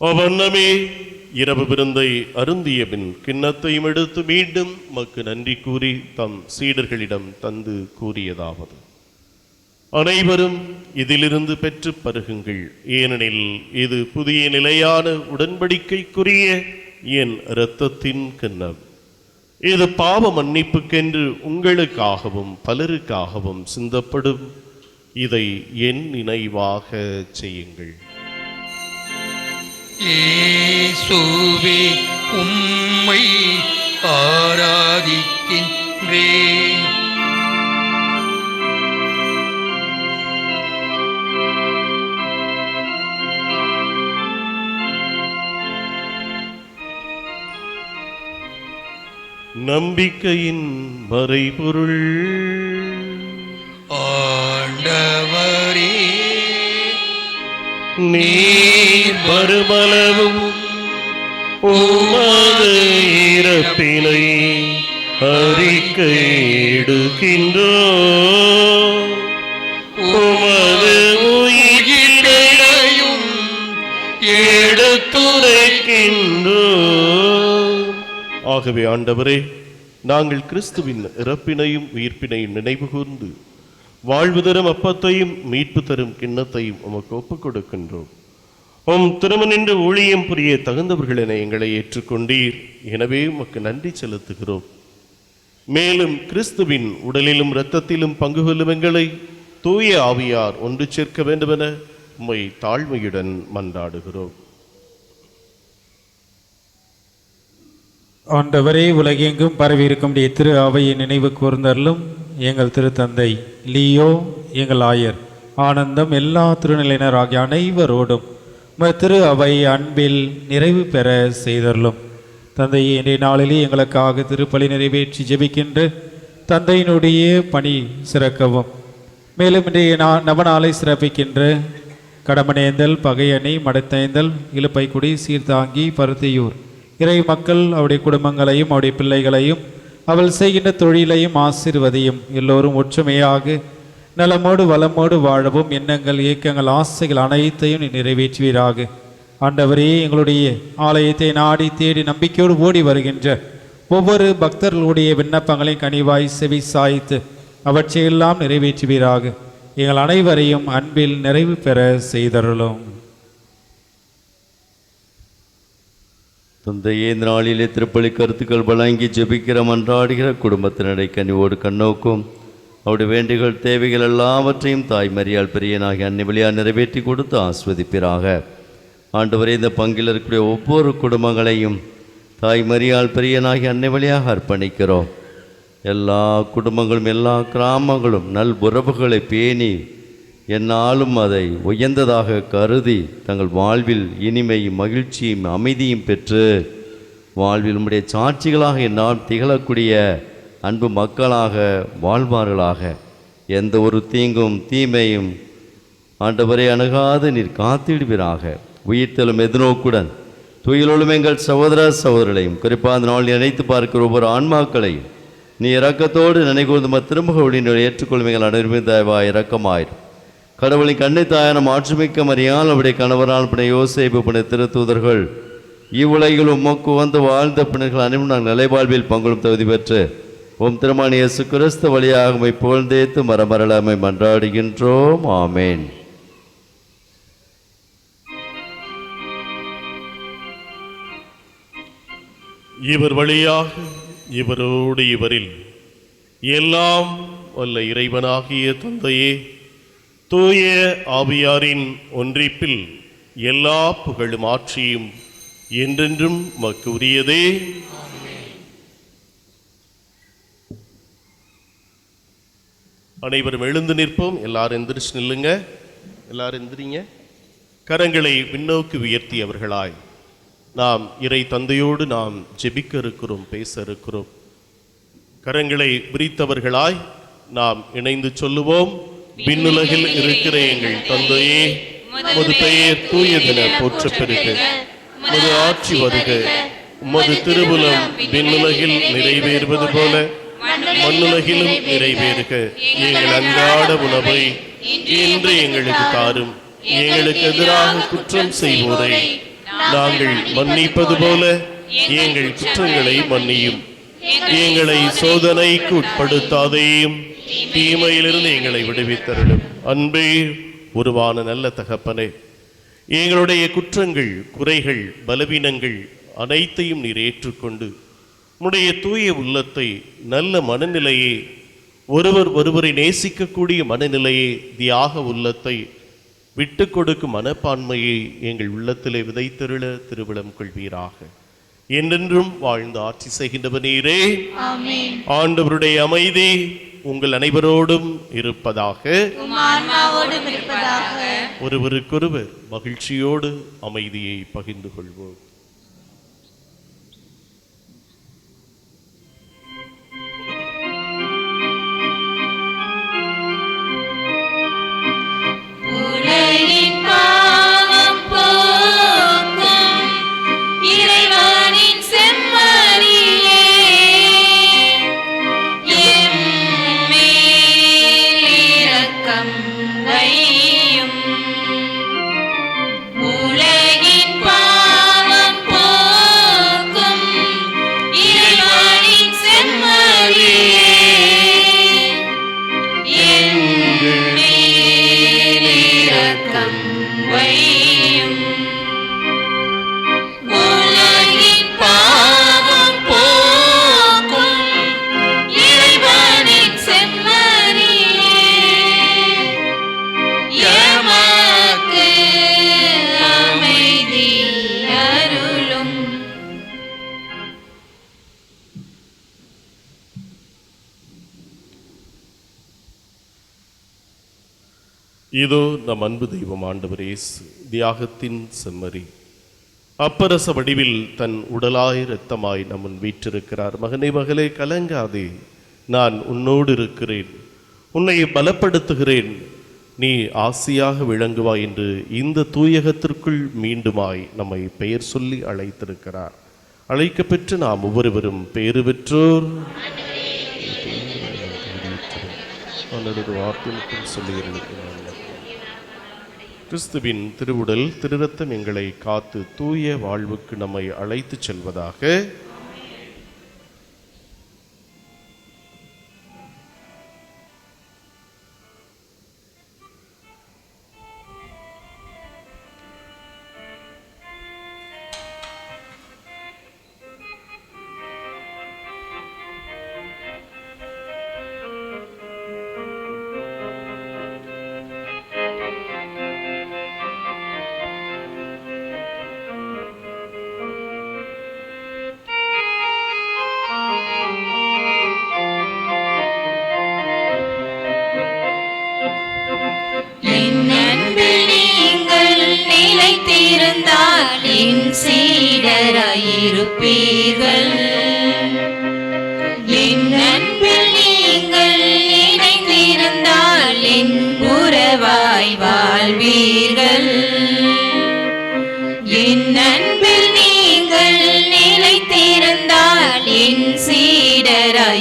அவ்வண்ணமே இரவு விருந்தை அருந்திய பின் கிண்ணத்தையும் எடுத்து மீண்டும் மக்கு நன்றி கூறி தம் சீடர்களிடம் தந்து கூறியதாவது: அனைவரும் இதிலிருந்து பெற்று பருகுங்கள், ஏனெனில் இது புதிய நிலையான உடன்படிக்கைக்குரிய என் இரத்தத்தின் கிண்ணம். இது பாவ மன்னிப்புக்கென்று உங்களுக்காகவும் பலருக்காகவும் சிந்தப்படும். இதை என் நினைவாக செய்யுங்கள். இயேசுவே, உம்மை ஆராதிக்கின்றேன். நம்பிக்கையின் மறைபொருள். ஆண்டவரே, நீர் மறுமளவும் உமது இறப்பினை அறிக்கையிடுகின்றோம், உமது உயிரையும் எடுத்துரைக்கின்றோம். ஆகவே ஆண்டவரே, நாங்கள் கிறிஸ்துவின் இறப்பினையும் உயிர்ப்பினையும் நினைவு கூர்ந்து வாழ்வு தரும் அப்பத்தையும் மீட்பு தரும் கிண்ணத்தையும் உமக்கு ஒப்புக் கொடுக்கின்றோம். உம் திருமணின்று ஊழியம் புரிய தகுந்தவர்கள் என எங்களை ஏற்றுக்கொண்டீர். எனவே உமக்கு நன்றி செலுத்துகிறோம். மேலும் கிறிஸ்துவின் உடலிலும் இரத்தத்திலும் பங்கு கொள்ளும் எங்களை தூய ஆவியார் ஒன்று சேர்க்க வேண்டுமென உம்மை தாழ்மையுடன் மன்றாடுகிறோம். ஆண்டவரே, உலகெங்கும் பரவியிருக்கும் திரு அவையை நினைவு கூர்ந்தருளும். எங்கள் திருத்தந்தை லியோ, எங்கள் ஆயர் ஆனந்தம், எல்லா திருநிலையினர் ஆகிய அனைவரோடும் திரு அவை அன்பில் நிறைவு பெற செய்தருளும். தந்தையை இன்றைய நாளிலே எங்களுக்காக திருப்பலி நிறைவேற்றி ஜெபிக்கின்ற தந்தையினுடைய பணி சிறக்கவும், மேலும் இன்றைய நவநாளை சிறப்பிக்கின்ற கடமனேந்தல், பகையணை, மடத்தைந்தல், இலுப்பைக்குடி, சீர்தாங்கி, பருத்தியூர் இறை மக்கள் அவருடைய குடும்பங்களையும் அவருடைய பிள்ளைகளையும் அவள் செய்கின்ற தொழிலையும் ஆசீர்வதியும். எல்லோரும் ஒற்றுமையாக நலமோடு வளமோடு வாழவும் எண்ணங்கள், இயக்கங்கள், ஆசைகள் அனைத்தையும் நீ நிறைவேற்றுவீராக. ஆண்டவரே, எங்களுடைய ஆலயத்தை நாடி தேடி நம்பிக்கையோடு ஓடி வருகின்ற ஒவ்வொரு பக்தர்களுடைய விண்ணப்பங்களையும் கனிவாய் செவி சாய்த்து அவற்றையெல்லாம் நிறைவேற்றுவீராக. எங்கள் அனைவரையும் அன்பில் நிறைவு பெற செய்தருளும். தந்தையே, இந்த நாளிலே திருப்பலி கருத்துக்கள் வழங்கி ஜெபிக்கிற மன்றாடுகிற குடும்பத்தினரை கனிவோடு கண்ணோக்கும். அவருடைய வேண்டுகள் தேவைகள் எல்லாவற்றையும் தாய் மரியாள் பெரியனாகிய அன்னை வழியாக நிறைவேற்றி கொடுத்து ஆஸ்வதிப்பீராக. ஆண்டவரே, இந்த பங்கில் இருக்கக்கூடிய ஒவ்வொரு குடும்பங்களையும் தாய் மரியாள் பெரியனாகி அன்னை வழியாக அர்ப்பணிக்கிறோம். எல்லா குடும்பங்களும் எல்லா கிராமங்களும் நல் உறவுகளை பேணி என்னாலும் அதை உயர்ந்ததாக கருதி தங்கள் வாழ்வில் இனிமையும் மகிழ்ச்சியும் அமைதியும் பெற்று வாழ்வில் நம்முடைய சாட்சிகளாக என்னால் திகழக்கூடிய அன்பு மக்களாக வாழ்வார்களாக. எந்த ஒரு தீங்கும் தீமையும் ஆண்டவரை அணுகாது நீர் காத்திடுவீராக. உயிர்த்தலும் எதிர்நோக்குடன் துயிலொழும் எங்கள் சகோதர சகோதரர்களையும் குறிப்பாக அந்த நாள் நினைத்து பார்க்கிற ஒவ்வொரு ஆன்மாக்களையும் நீ இரக்கத்தோடு நினைக்கூர்ந்து திருமுக ஒளியினை ஏற்றுக்கொள்ளும் எங்கள் அனைவரும் தயவாய் இரக்கமாயிரும். கடவுளின் கண்ணை தாயான மாற்றுமிக்க மரியாள் அவருடைய கணவரால் பிணை யோசேப்பு பிணை திருத்தூதர்கள் இவ்வுலகில் உமக்கு வந்து வாழ்ந்த பிணர்கள் அனைவரும் நாங்கள் நிலைவாழ்வில் பங்குளும் தகுதி பெற்று உம் திருமணி இயேசு கிறிஸ்து வழியாக உம்மை புகழ்ந்தேத்து மரமரளமை மன்றாடுகின்றோம். ஆமேன். இவர் வழியாக இவரோடு இவரில் எல்லாம் வல்ல இறைவனாகிய தந்தையே, தூய ஆவியாரின் ஒன்றிப்பில் எல்லா புகழும் ஆட்சியும் என்றென்றும் மக்கு உரியதே. அனைவரும் எழுந்து நிற்போம். எல்லாரும் எந்திரிச்சு நில்லுங்க. எல்லாரும் எந்திரிங்க. கரங்களை விண்ணோக்கி உயர்த்தியவர்களாய் நாம் இறை தந்தையோடு நாம் ஜெபிக்க இருக்கிறோம், பேச இருக்கிறோம். கரங்களை விரித்தவர்களாய் நாம் இணைந்து சொல்லுவோம். விண்ணுலகில் இருக்கிற எங்கள் தந்தையே, உமது பெயர் தூயதென போற்றப் பெறுக. உமது ஆட்சி வருக. உமது திருவுளம் விண்ணுலகில் நிறைவேறுவது போல மண்ணுலகிலும் நிறைவேறுக. எங்கள் அன்றாட உணவை இன்று எங்களுக்கு தாரும். எங்களுக்கு எதிராக குற்றம் செய்வோரை நாங்கள் மன்னிப்பது போல எங்கள் குற்றங்களை மன்னியும். எங்களை சோதனைக்கு உட்படுத்தாதேயும், தீமையிலிருந்து எங்களை விடுவித்தருளும். அன்பே உருவான நல்ல தகப்பனே, எங்களுடைய குற்றங்கள், குறைகள், பலவீனங்கள் அனைத்தையும் நீர் ஏற்றுக்கொண்டு உம்முடைய தூய உள்ளத்தை, நல்ல மனநிலையை, ஒருவரை நேசிக்கக்கூடிய மனநிலையை, தியாக உள்ளத்தை, விட்டு கொடுக்கும் மனப்பான்மையை எங்கள் உள்ளத்திலே விதைத்தருள திருவிழம் கொள்வீராக. என்றென்றும் வாழ்ந்து ஆட்சி செய்கின்றவர் நீரே. ஆண்டவருடைய அமைதி உங்கள் அனைவரோடும் இருப்பதாக. ஒருவருக்கொருவர் மகிழ்ச்சியோடு அமைதியை பகிர்ந்து கொள்வோம். உலகின் பாவம் போக்கும் இறைவனின் செம்மறியே, எம் மேல் இரக்கம் வையும். உலகின் பாவம் போக்கும் இறைவனின் செம்மறியே, வையும். உலகின் பாவம் போக்கும் இறைவனின் செம்மறியே, எமக்கு அமைதி அருளும். இதோ நம் அன்பு தெய்வம் ஆண்டவர் இயேசு தியாகத்தின் செம்மறி அப்பரச வடிவில் தன் உடலாய் இரத்தமாய் நம்முன் வீற்றிருக்கிறார். மகனே, மகளே, கலங்காதே, நான் உன்னோடு இருக்கிறேன், உன்னை பலப்படுத்துகிறேன், நீ ஆசியாக விளங்குவாய் என்று இந்த தூயகத்திற்குள் மீண்டுமாய் நம்மை பெயர் சொல்லி அழைத்திருக்கிறார். அழைக்கப்பெற்று நாம் ஒவ்வொருவரும் பேறு பெற்றோர். கிறிஸ்துவின் திருவுடல் திருரத்தம் எங்களை காத்து தூய வாழ்வுக்கு நம்மை அழைத்துச் செல்வதாக. இணைந்திருந்தால் என் சீடராயிருப்பீர்கள். என் அன்பில் நீங்கள் இணைந்திருந்தால் என் உறவாய் வாழ்வீர்கள். என் அன்பில் நீங்கள் நிலைத்திருந்தால் என் சீடராயிருப்பீர்கள்.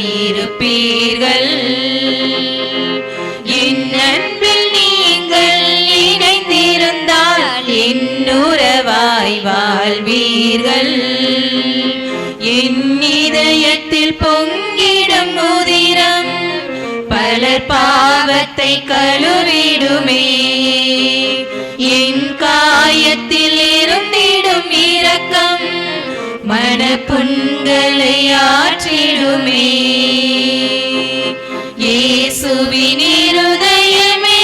என் அன்பில் நீங்கள் இணைந்திருந்தால் என் உறவாய் வாழ்வீர்கள். என் இதயத்தில் பொங்கிடும் உதிரம் பலர் பாவத்தை கழுவிடுமே. என் காயத்தில் இருந்திடும் இரக்கம் மனப்புண்களை ஆற்றிடுமே. இயேசுவின் இருதயமே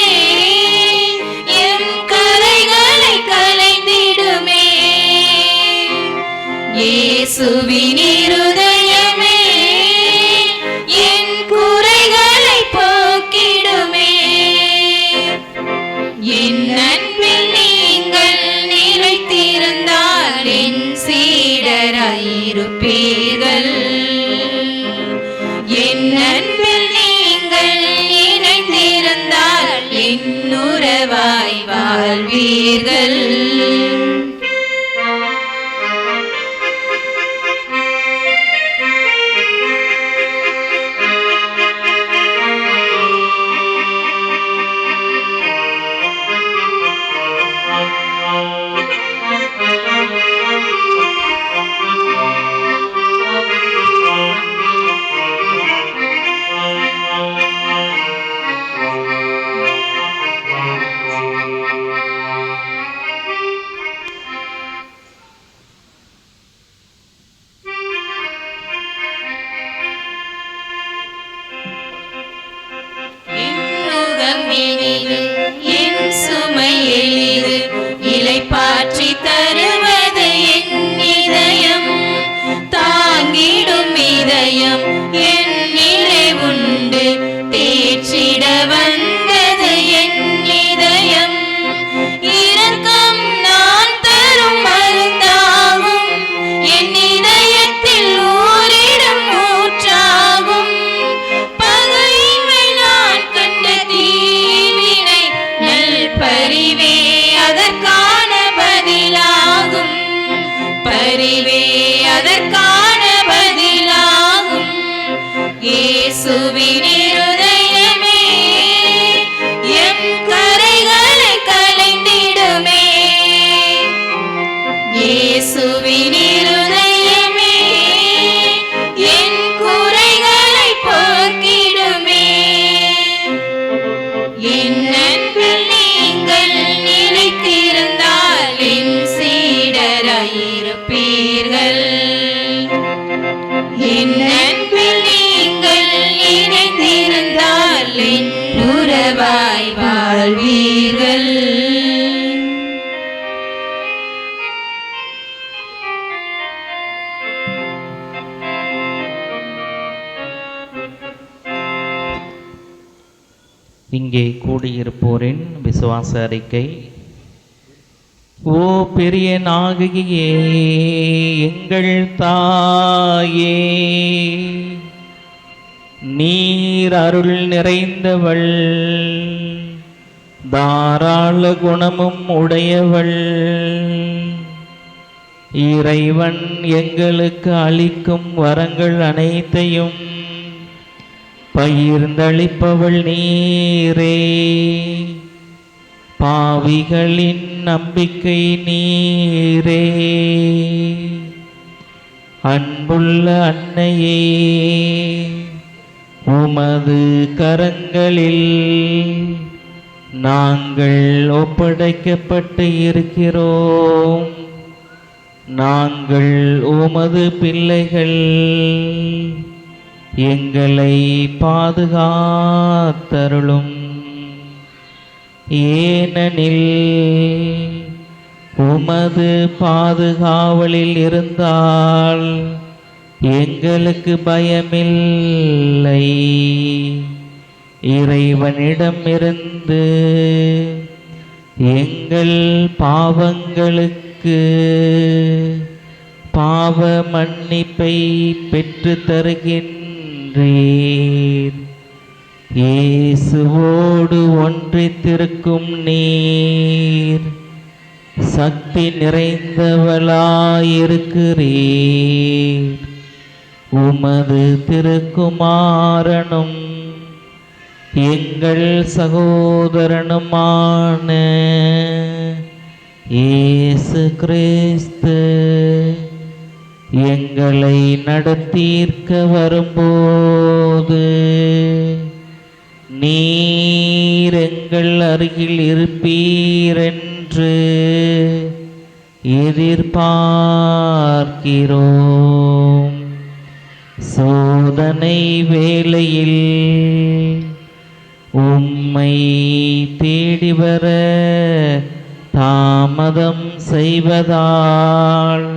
எம் கரைகளை களைந்திடுமே. இயேசுவின் இருதயமே என் குறைகளை போக்கிடுமே. என் அன்பில் நீங்கள் நிலைத்திருந்தால் என் சீடராயிருப்பீர்கள். என் அன்பில் நீங்கள் இணைந்திருந்தால் என் உறவாய் வாழ்வீர்கள். என் சுமை எளிது இலைப்பாற்றி தருவது என் இதயம். தாங்கிடும் இதயம் என் நிறைவுண்டு தேற்றிட வந்தது என் இதயம். இரக்கம் நான் தரும் மருந்தாகும் என் இதயத்தில் ஊரிடும் ஊற்றாகும். பகைமை நான் கண்ட தீவினை நல் பரிவே அதற்கான பதிலாகும். பரிவே அதற்கான பதிலாகும். இயேசுவின் இருதயமே எம் கரைகளை களைந்திடுமே. இயேசுவின் இருதயமே என் குறைகளை போக்கிடுமே. என் அன்பில் நீங்கள் நிலைத்திருந்தால் என் சீடராயிருப்பீர்கள். என் அன்பில் நீங்கள் இணைந்திருந்தால் என் உறவாய் வாழ்வீர்கள். இங்கே கூடியிருப்போரின் விசுவாச அறிக்கை. ஓ பெரிய நாயகியே, எங்கள் தாயே, நீர் அருள் நிறைந்தவள், தாராள குணமும் உடையவள். இறைவன் எங்களுக்கு அளிக்கும் வரங்கள் அனைத்தையும் பகிர்ந்தளிப்பவள் நீரே. பாவிகளின் நம்பிக்கை நீரே. அன்புள்ள அன்னையே, உமது கரங்களில் நாங்கள் ஒப்படைக்கப்பட்டு இருக்கிறோம். நாங்கள் உமது பிள்ளைகள். எங்களை பாதுகாத்தருளும். ஏனெனில் உமது பாதுகாவலில் இருந்தால் எங்களுக்கு பயமில்லை. இறைவனிடமிருந்து எங்கள் பாவங்களுக்கு அவனுக்கு பாவ மன்னிப்பை பெற்று தருகின்றீர். இயேசுவோடு ஒன்றித்திருக்கும் நீர் சக்தி நிறைந்தவளாயிருக்கிறீர். உமது திருக்குமாரனும் எங்கள் சகோதரனுமான இயேசு கிறிஸ்து எங்களை நடத்தீர்க்க வரும்போது நீர் எங்கள் அருகில் இருப்பீரென்று எதிர்பார்க்கிறோம். சோதனை வேளையில் உம்மை தேடி வர தாமதம் செய்வதால்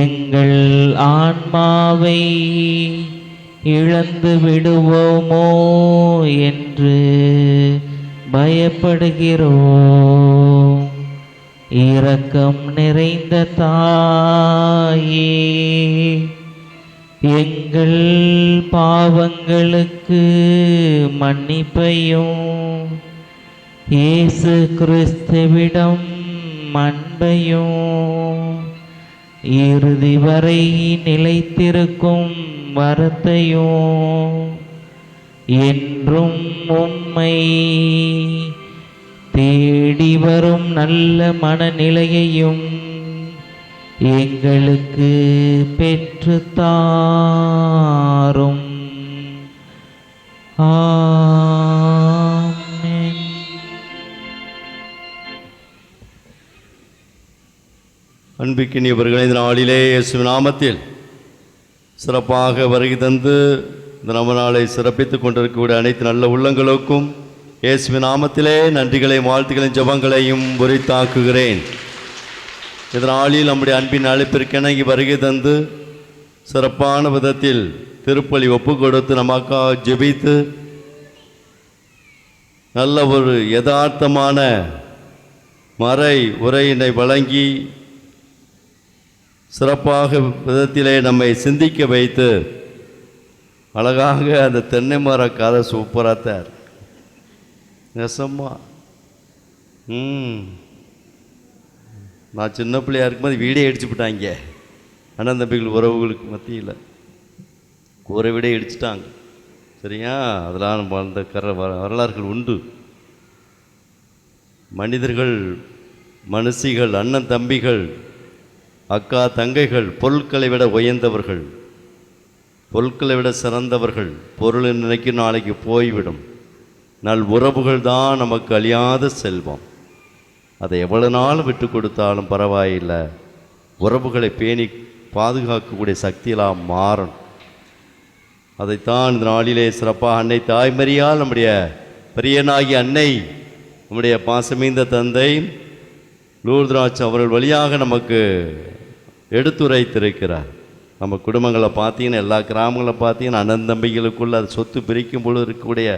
எங்கள் ஆன்மாவை இழந்து விடுவோமோ என்று பயப்படுகிறோம். இரக்கம் நிறைந்த தாயே, எங்கள் பாவங்களுக்கு மன்னிப்பையும் இயேசு கிறிஸ்துவிடம் அன்பையும் இறுதி வரை நிலைத்திருக்கும் வரத்தையும் என்றும் உம்மை தேடி வரும் நல்ல மனநிலையையும் எங்களுக்கு பெற்று தாரும். ஆமென். அன்பிக்கினியவர்களே, இந்த நாளிலே இயேசு நாமத்தில் சிறப்பாக வருகை தந்து இந்த நம்ம நாளை சிறப்பித்துக் கொண்டிருக்கக்கூடிய அனைத்து நல்ல உள்ளங்களுக்கும் இயேசுவின் நாமத்திலே நன்றிகளையும் வாழ்த்துக்களையும் ஜெபங்களையும் உரித்தாக்குகிறேன். இந்த நாளில் நம்முடைய அன்பின் அழைப்பிற்கெனங்கி வருகை தந்து சிறப்பான விதத்தில் திருப்பலி ஒப்பு கொடுத்து நமக்காக ஜெபித்து நல்ல ஒரு யதார்த்தமான மறை உரையினை வழங்கி சிறப்பாக விதத்திலே நம்மை சிந்திக்க வைத்து அழகாக அந்த தென்னை மர கதை சூப்பராக தான் நெசமா. நான் சின்ன பிள்ளையாக இருக்கும்போது வீடே அடிச்சு விட்டாங்க. அண்ணன் தம்பிகள் உறவுகளுக்கு மத்தியில் கூரை வீடே இடிச்சிட்டாங்க. சரியா? அதெல்லாம் வாழ்ந்த வரலாறுகள் உண்டு. மனிதர்கள், மனுஷிகள், அண்ணன் தம்பிகள், அக்கா தங்கைகள் பொருட்களை விட உயர்ந்தவர்கள், பொருட்களை விட சிறந்தவர்கள். பொருள் நினைக்கு நாளைக்கு போய்விடும். நல் உறவுகள் தான் நமக்கு அழியாத செல்வம். அதை எவ்வளவு நாள் விட்டு கொடுத்தாலும் பரவாயில்லை. உறவுகளை பேணி பாதுகாக்கக்கூடிய சக்தியெல்லாம் மாறணும். அதைத்தான் இந்த நாளிலே சிறப்பாக அன்னை தாய்மரியால் நம்முடைய பெரியனாகிய அன்னை, நம்முடைய பாசமிந்த தந்தை லூர்தராஜ் அவர்கள் வழியாக நமக்கு எடுத்துரைத்திருக்கிறார். நம்ம குடும்பங்களை பார்த்தீங்கன்னா, எல்லா கிராமங்களை பார்த்தீங்கன்னா, அண்ணன் தம்பிகளுக்குள்ள அது சொத்து பிரிக்கும் பொழுது இருக்கக்கூடிய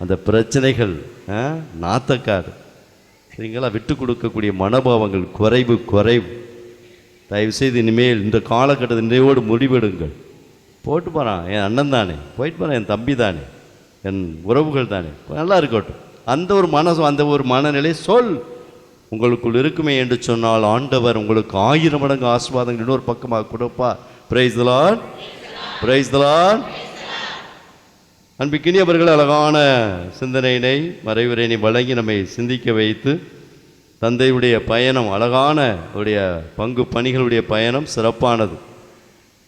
அந்த பிரச்சனைகள், நாத்தக்காடு, சரிங்களா, விட்டு கொடுக்கக்கூடிய மனோபாவங்கள் குறைவு. தயவுசெய்து இனிமேல் இந்த காலகட்டத்தை நினைவோடு முடிவெடுங்கள். போட்டு போகிறான், என் அண்ணன் தானே, போயிட்டு போகிறான், என் தம்பி தானே, என் உறவுகள் தானே, நல்லா இருக்கட்டும். அந்த ஒரு அந்த ஒரு மனநிலை சொல் உங்களுக்குள் இருக்குமே என்று சொன்னால் ஆண்டவர் உங்களுக்கு 1000 மடங்கு ஆசீர்வாதங்கள் இன்னொரு பக்கமாக கொடுப்பா. Praise the Lord, praise the Lord. அன்பிக்கினியவர்கள் அழகான சிந்தனையினை மறைவுரையினை வழங்கி நம்மை சிந்திக்க வைத்து தந்தையுடைய பயணம், அழகான உடைய பங்கு பணிகளுடைய பயணம் சிறப்பானது.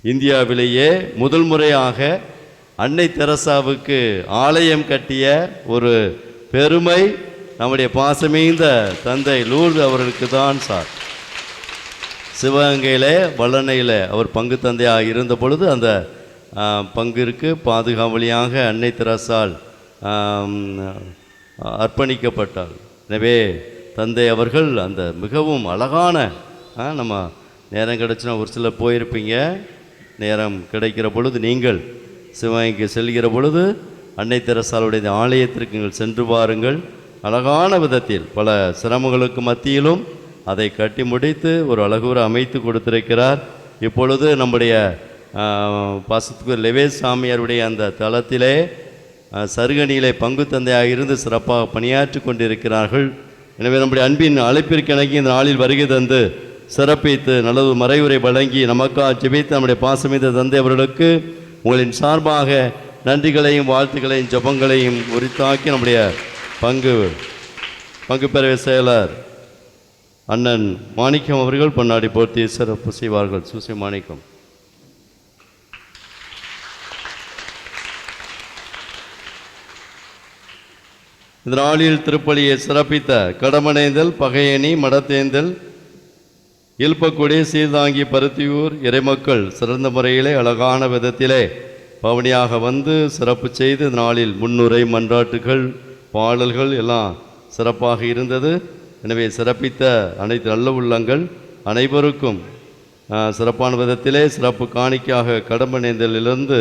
இந்தியாவிலேயே முதல் முறையாக அன்னை தெரசாவுக்கு ஆலயம் கட்டிய ஒரு பெருமை நம்முடைய பாசமீந்த தந்தை லூர்து அவர்களுக்கு தான் சார். சிவகங்கையில் வல்லணையில் அவர் பங்கு தந்தையாக இருந்த பொழுது அந்த பங்கிற்கு பாதுகாவலியாக அன்னை தெரசால் அர்ப்பணிக்கப்பட்டார். எனவே தந்தை அவர்கள் அந்த மிகவும் அழகான, நம்ம நேரம் கிடச்சினா ஒரு சிலர் போயிருப்பீங்க, நேரம் கிடைக்கிற பொழுது நீங்கள் சிவகங்கைக்கு செல்கிற பொழுது அன்னை தெரசாலுடைய ஆலயத்திற்கு நீங்கள் சென்று பாருங்கள். அழகான விதத்தில் பல சிரமங்களுக்கு மத்தியிலும் அதை கட்டி முடித்து ஒரு அழகுற அமைத்து கொடுத்திருக்கிறார். இப்பொழுது நம்முடைய பாசத்துக்கு லெவேஸ் சாமியாருடைய அந்த தளத்திலே சருகணியிலே பங்கு தந்தையாக இருந்து சிறப்பாக பணியாற்றி கொண்டிருக்கிறார்கள். எனவே நம்முடைய அன்பின் அழைப்பிற்கு இணங்கி இந்த நாளில் வருகை தந்து சிறப்பித்து நல்லது மறைவுரை வழங்கி நமக்காக ஜெபித்து நம்முடைய பாசமித்த தந்தை அவர்களுக்கு உங்களின் சார்பாக நன்றிகளையும் வாழ்த்துக்களையும் ஜெபங்களையும் உரித்தாக்கி நம்முடைய பங்கு பெறவே செயலர் அண்ணன் மாணிக்கம் அவர்கள் பொன்னாடி போர்த்தி சிறப்பு செய்வார்கள். சூசி மாணிக்கம். இந்த நாளில் திருப்பலியை சிறப்பித்த கடமனேந்தல், பகையணி, மடத்தேந்தல், இல்பக்குடி, சீர்தாங்கி, பருத்தியூர் இறைமக்கள் சிறந்த முறையிலே அழகான விதத்திலே பவனியாக வந்து சிறப்பு செய்து இந்த நாளில் முன்னுரை, மன்றாட்டுகள், பாடல்கள் எல்லாம் சிறப்பாக இருந்தது. எனவே சிறப்பித்த அனைத்து நல்ல உள்ளங்கள் அனைவருக்கும் சிறப்பான விதத்திலே சிறப்பு காணிக்கையாக கடம்பனேந்தலிலிருந்து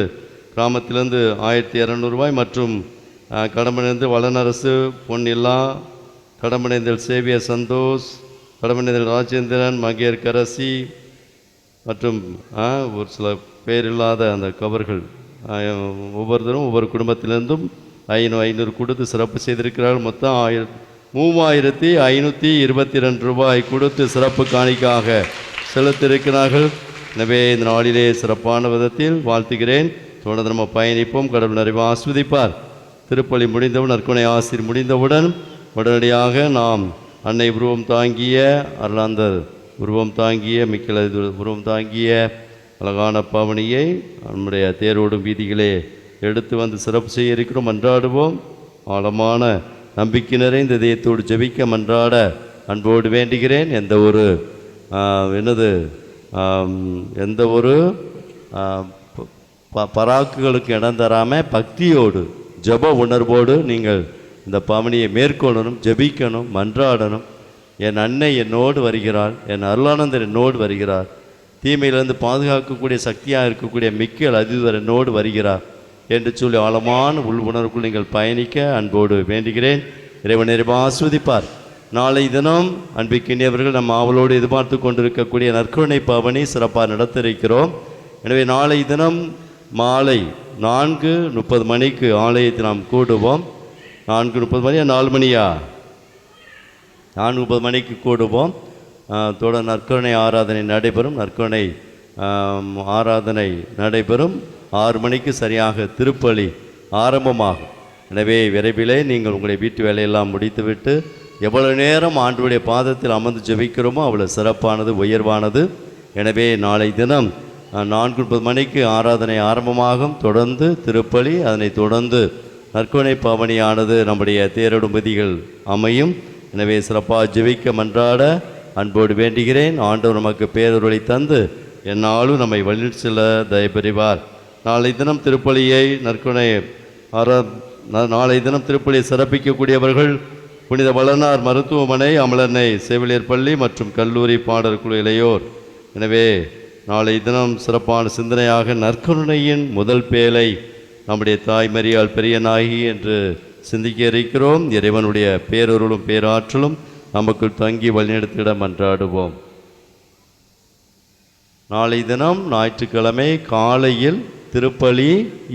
கிராமத்திலிருந்து 1200 ரூபாய் மற்றும் கடம்பனேந்தல் வளனரசு பொன்னில்லா, கடம்பனேந்தல் சேவிய சந்தோஷ், கடம்பனேந்தல் ராஜேந்திரன், மகேர் கரசி மற்றும் ஒரு சில பேர் இல்லாத அந்த கவர்கள் ஒவ்வொருத்தரும் ஒவ்வொரு குடும்பத்திலிருந்தும் 500 கொடுத்து சிறப்பு செய்திருக்கிறார்கள். மொத்தம் 3522 ரூபாய் கொடுத்து சிறப்பு காணிக்காக செலுத்தியிருக்கிறார்கள். எனவே இந்த நாளிலே சிறப்பான விதத்தில் வாழ்த்துகிறேன். தொடர்ந்து நம்ம பயணிப்போம். கடவுள் நிறைவு ஆஸ்வதிப்பார். திருப்பலி முடிந்தவுடன் நற்கொணை ஆசிர் முடிந்தவுடன் உடனடியாக நாம் அன்னை உருவம் தாங்கிய அருளாந்தர் உருவம் தாங்கிய மிக்கல உருவம் தாங்கிய அழகான பவனியை நம்முடைய தேரோடும் வீதிகளே எடுத்து வந்து சிறப்பு செய்ய இருக்கிறோம். மன்றாடுவோம். ஆழமான நம்பிக்கை நிறைந்த இதயத்தோடு ஜெபிக்க மன்றாட அன்போடு வேண்டுகிறேன். எந்த ஒரு பராக்குகளுக்கு இடம் தராமல் பக்தியோடு ஜப உணர்வோடு நீங்கள் இந்த பவனியை மேற்கொள்ளணும், ஜெபிக்கணும், மன்றாடணும். என் அன்னை என்னோடு வருகிறாள், என் அருளானந்தர் என்னோடு வருகிறார், தீமையிலிருந்து பாதுகாக்கக்கூடிய சக்தியாக இருக்கக்கூடிய மிக்கல் அதிதர் என்னோடு வருகிறார் என்று சொல்லி ஆழமான உள் உணர்வுக்குள் நீங்கள் பயணிக்க அன்போடு வேண்டுகிறேன். இறைவன் நிறைவு ஆஸ்வதிப்பார். நாளை தினம் அன்பிக்கினியவர்கள் நம்ம ஆவலோடு எதிர்பார்த்து கொண்டிருக்கக்கூடிய நற்கருணை பவனி சிறப்பாக நடத்த இருக்கிறோம். எனவே நாளை தினம் மாலை 4:30 மணிக்கு ஆலயத்தில் நாம் கூடுவோம். 4:30 மணியா 4 மணியா 4:30 மணிக்கு கூடுவோம். தொடர் நற்கருணை ஆராதனை நடைபெறும். நற்கருணை ஆராதனை நடைபெறும். 6 மணிக்கு சரியாக திருப்பலி ஆரம்பமாகும். எனவே விரைவிலே நீங்கள் உங்களுடைய வீட்டு வேலையெல்லாம் முடித்துவிட்டு எவ்வளவு நேரம் ஆண்டவருடைய பாதத்தில் அமர்ந்து ஜெபிக்கிறோமோ அவ்வளவு சிறப்பானது, உயர்வானது. எனவே நாளை தினம் 4:30 மணிக்கு ஆராதனை ஆரம்பமாகும். தொடர்ந்து திருப்பலி, அதனை தொடர்ந்து நற்கருணை பவனியானது நம்முடைய தேரோடும் விதிகள் அமையும். எனவே சிறப்பாக ஜெபிக்க மன்றாட அன்போடு வேண்டுகிறேன். ஆண்டவர் நமக்கு பேரருளை தந்து என்னாலும் நம்மை வழி செல்ல தயபெறுவார். நாளை தினம் திருப்பலியை நாளை தினம் திருப்பலியை சிறப்பிக்கக்கூடியவர்கள் புனித வளனார் மருத்துவமனை, அமலன்னை செவிலியர் பள்ளி மற்றும் கல்லூரி பாடல் குழு இளையோர். எனவே நாளை தினம் சிறப்பான சிந்தனையாக நற்கருணையின் முதல் பேலை நம்முடைய தாய் மரியாள் பெரிய நாயகி என்று சிந்திக்க இருக்கிறோம். இறைவனுடைய பேரருளும் பேராற்றலும் நமக்குள் தங்கி வழிநடத்திட மன்றாடுவோம். நாளை தினம் ஞாயிற்றுக்கிழமை காலையில் திருப்பலி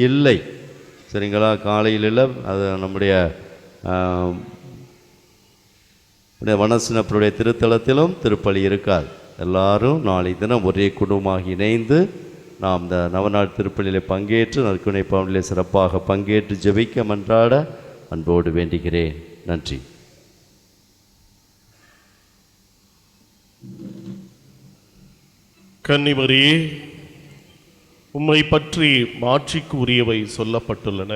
இல்லை, சரிங்களா? காலையில் இல்லை, அது நம்முடைய வனசினப்பருடைய திருத்தலத்திலும் திருப்பலி இருக்காது. எல்லாரும் நாளை தினம் ஒரே குடும்பமாக இணைந்து நாம் இந்த நவநாள் திருப்பலியில் பங்கேற்று நற்கருணை பவனிலே சிறப்பாக பங்கேற்று ஜெபிக்க மன்றாட அன்போடு வேண்டுகிறேன். நன்றி. கன்னிமரியே, உம்மை பற்றி மாட்சிக்கு உரியவை சொல்லப்பட்டுள்ளன.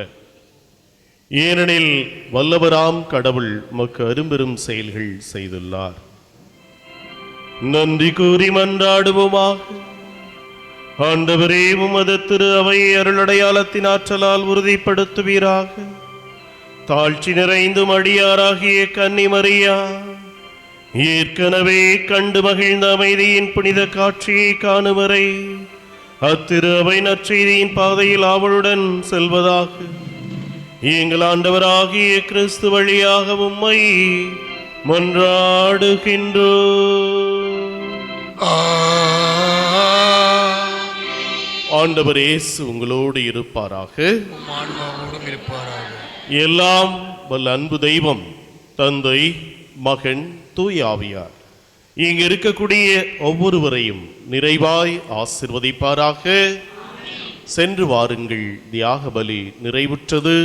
ஏனெனில் வல்லவராம் கடவுள் உமக்கு அரும்பெரும் செயல்கள் செய்துள்ளார். நன்றி கூறி மன்றாடுவோமாக. ஆண்டவரே, உமது திரு அவை அருளடையாளத்தின் ஆற்றலால் உறுதிப்படுத்துவீராக. தாழ்ச்சி நிறைந்தும் அடியாராகிய கன்னிமரியா ஏற்கனவே கண்டு மகிழ்ந்த அமைதியின் புனித காட்சியை காணும் வரை அத்திரு அவை நற்செய்தியின் பாதையில் ஆவலுடன் செல்வதாக எங்கள் ஆண்டவராகிய கிறிஸ்து வழியாக உம்மை மன்றாடுகின்றோ. ஆண்டவர் இயேசு உங்களோடு இருப்பாராக. எல்லாம் வல்ல அன்பு தெய்வம் தந்தை, மகன், தூய ஆவியார் இங்கு இருக்கக்கூடிய ஒவ்வொருவரையும் நிறைவாய் ஆசிர்வதிப்பாராக. சென்று வாருங்கள், தியாக பலி நிறைவுற்றது.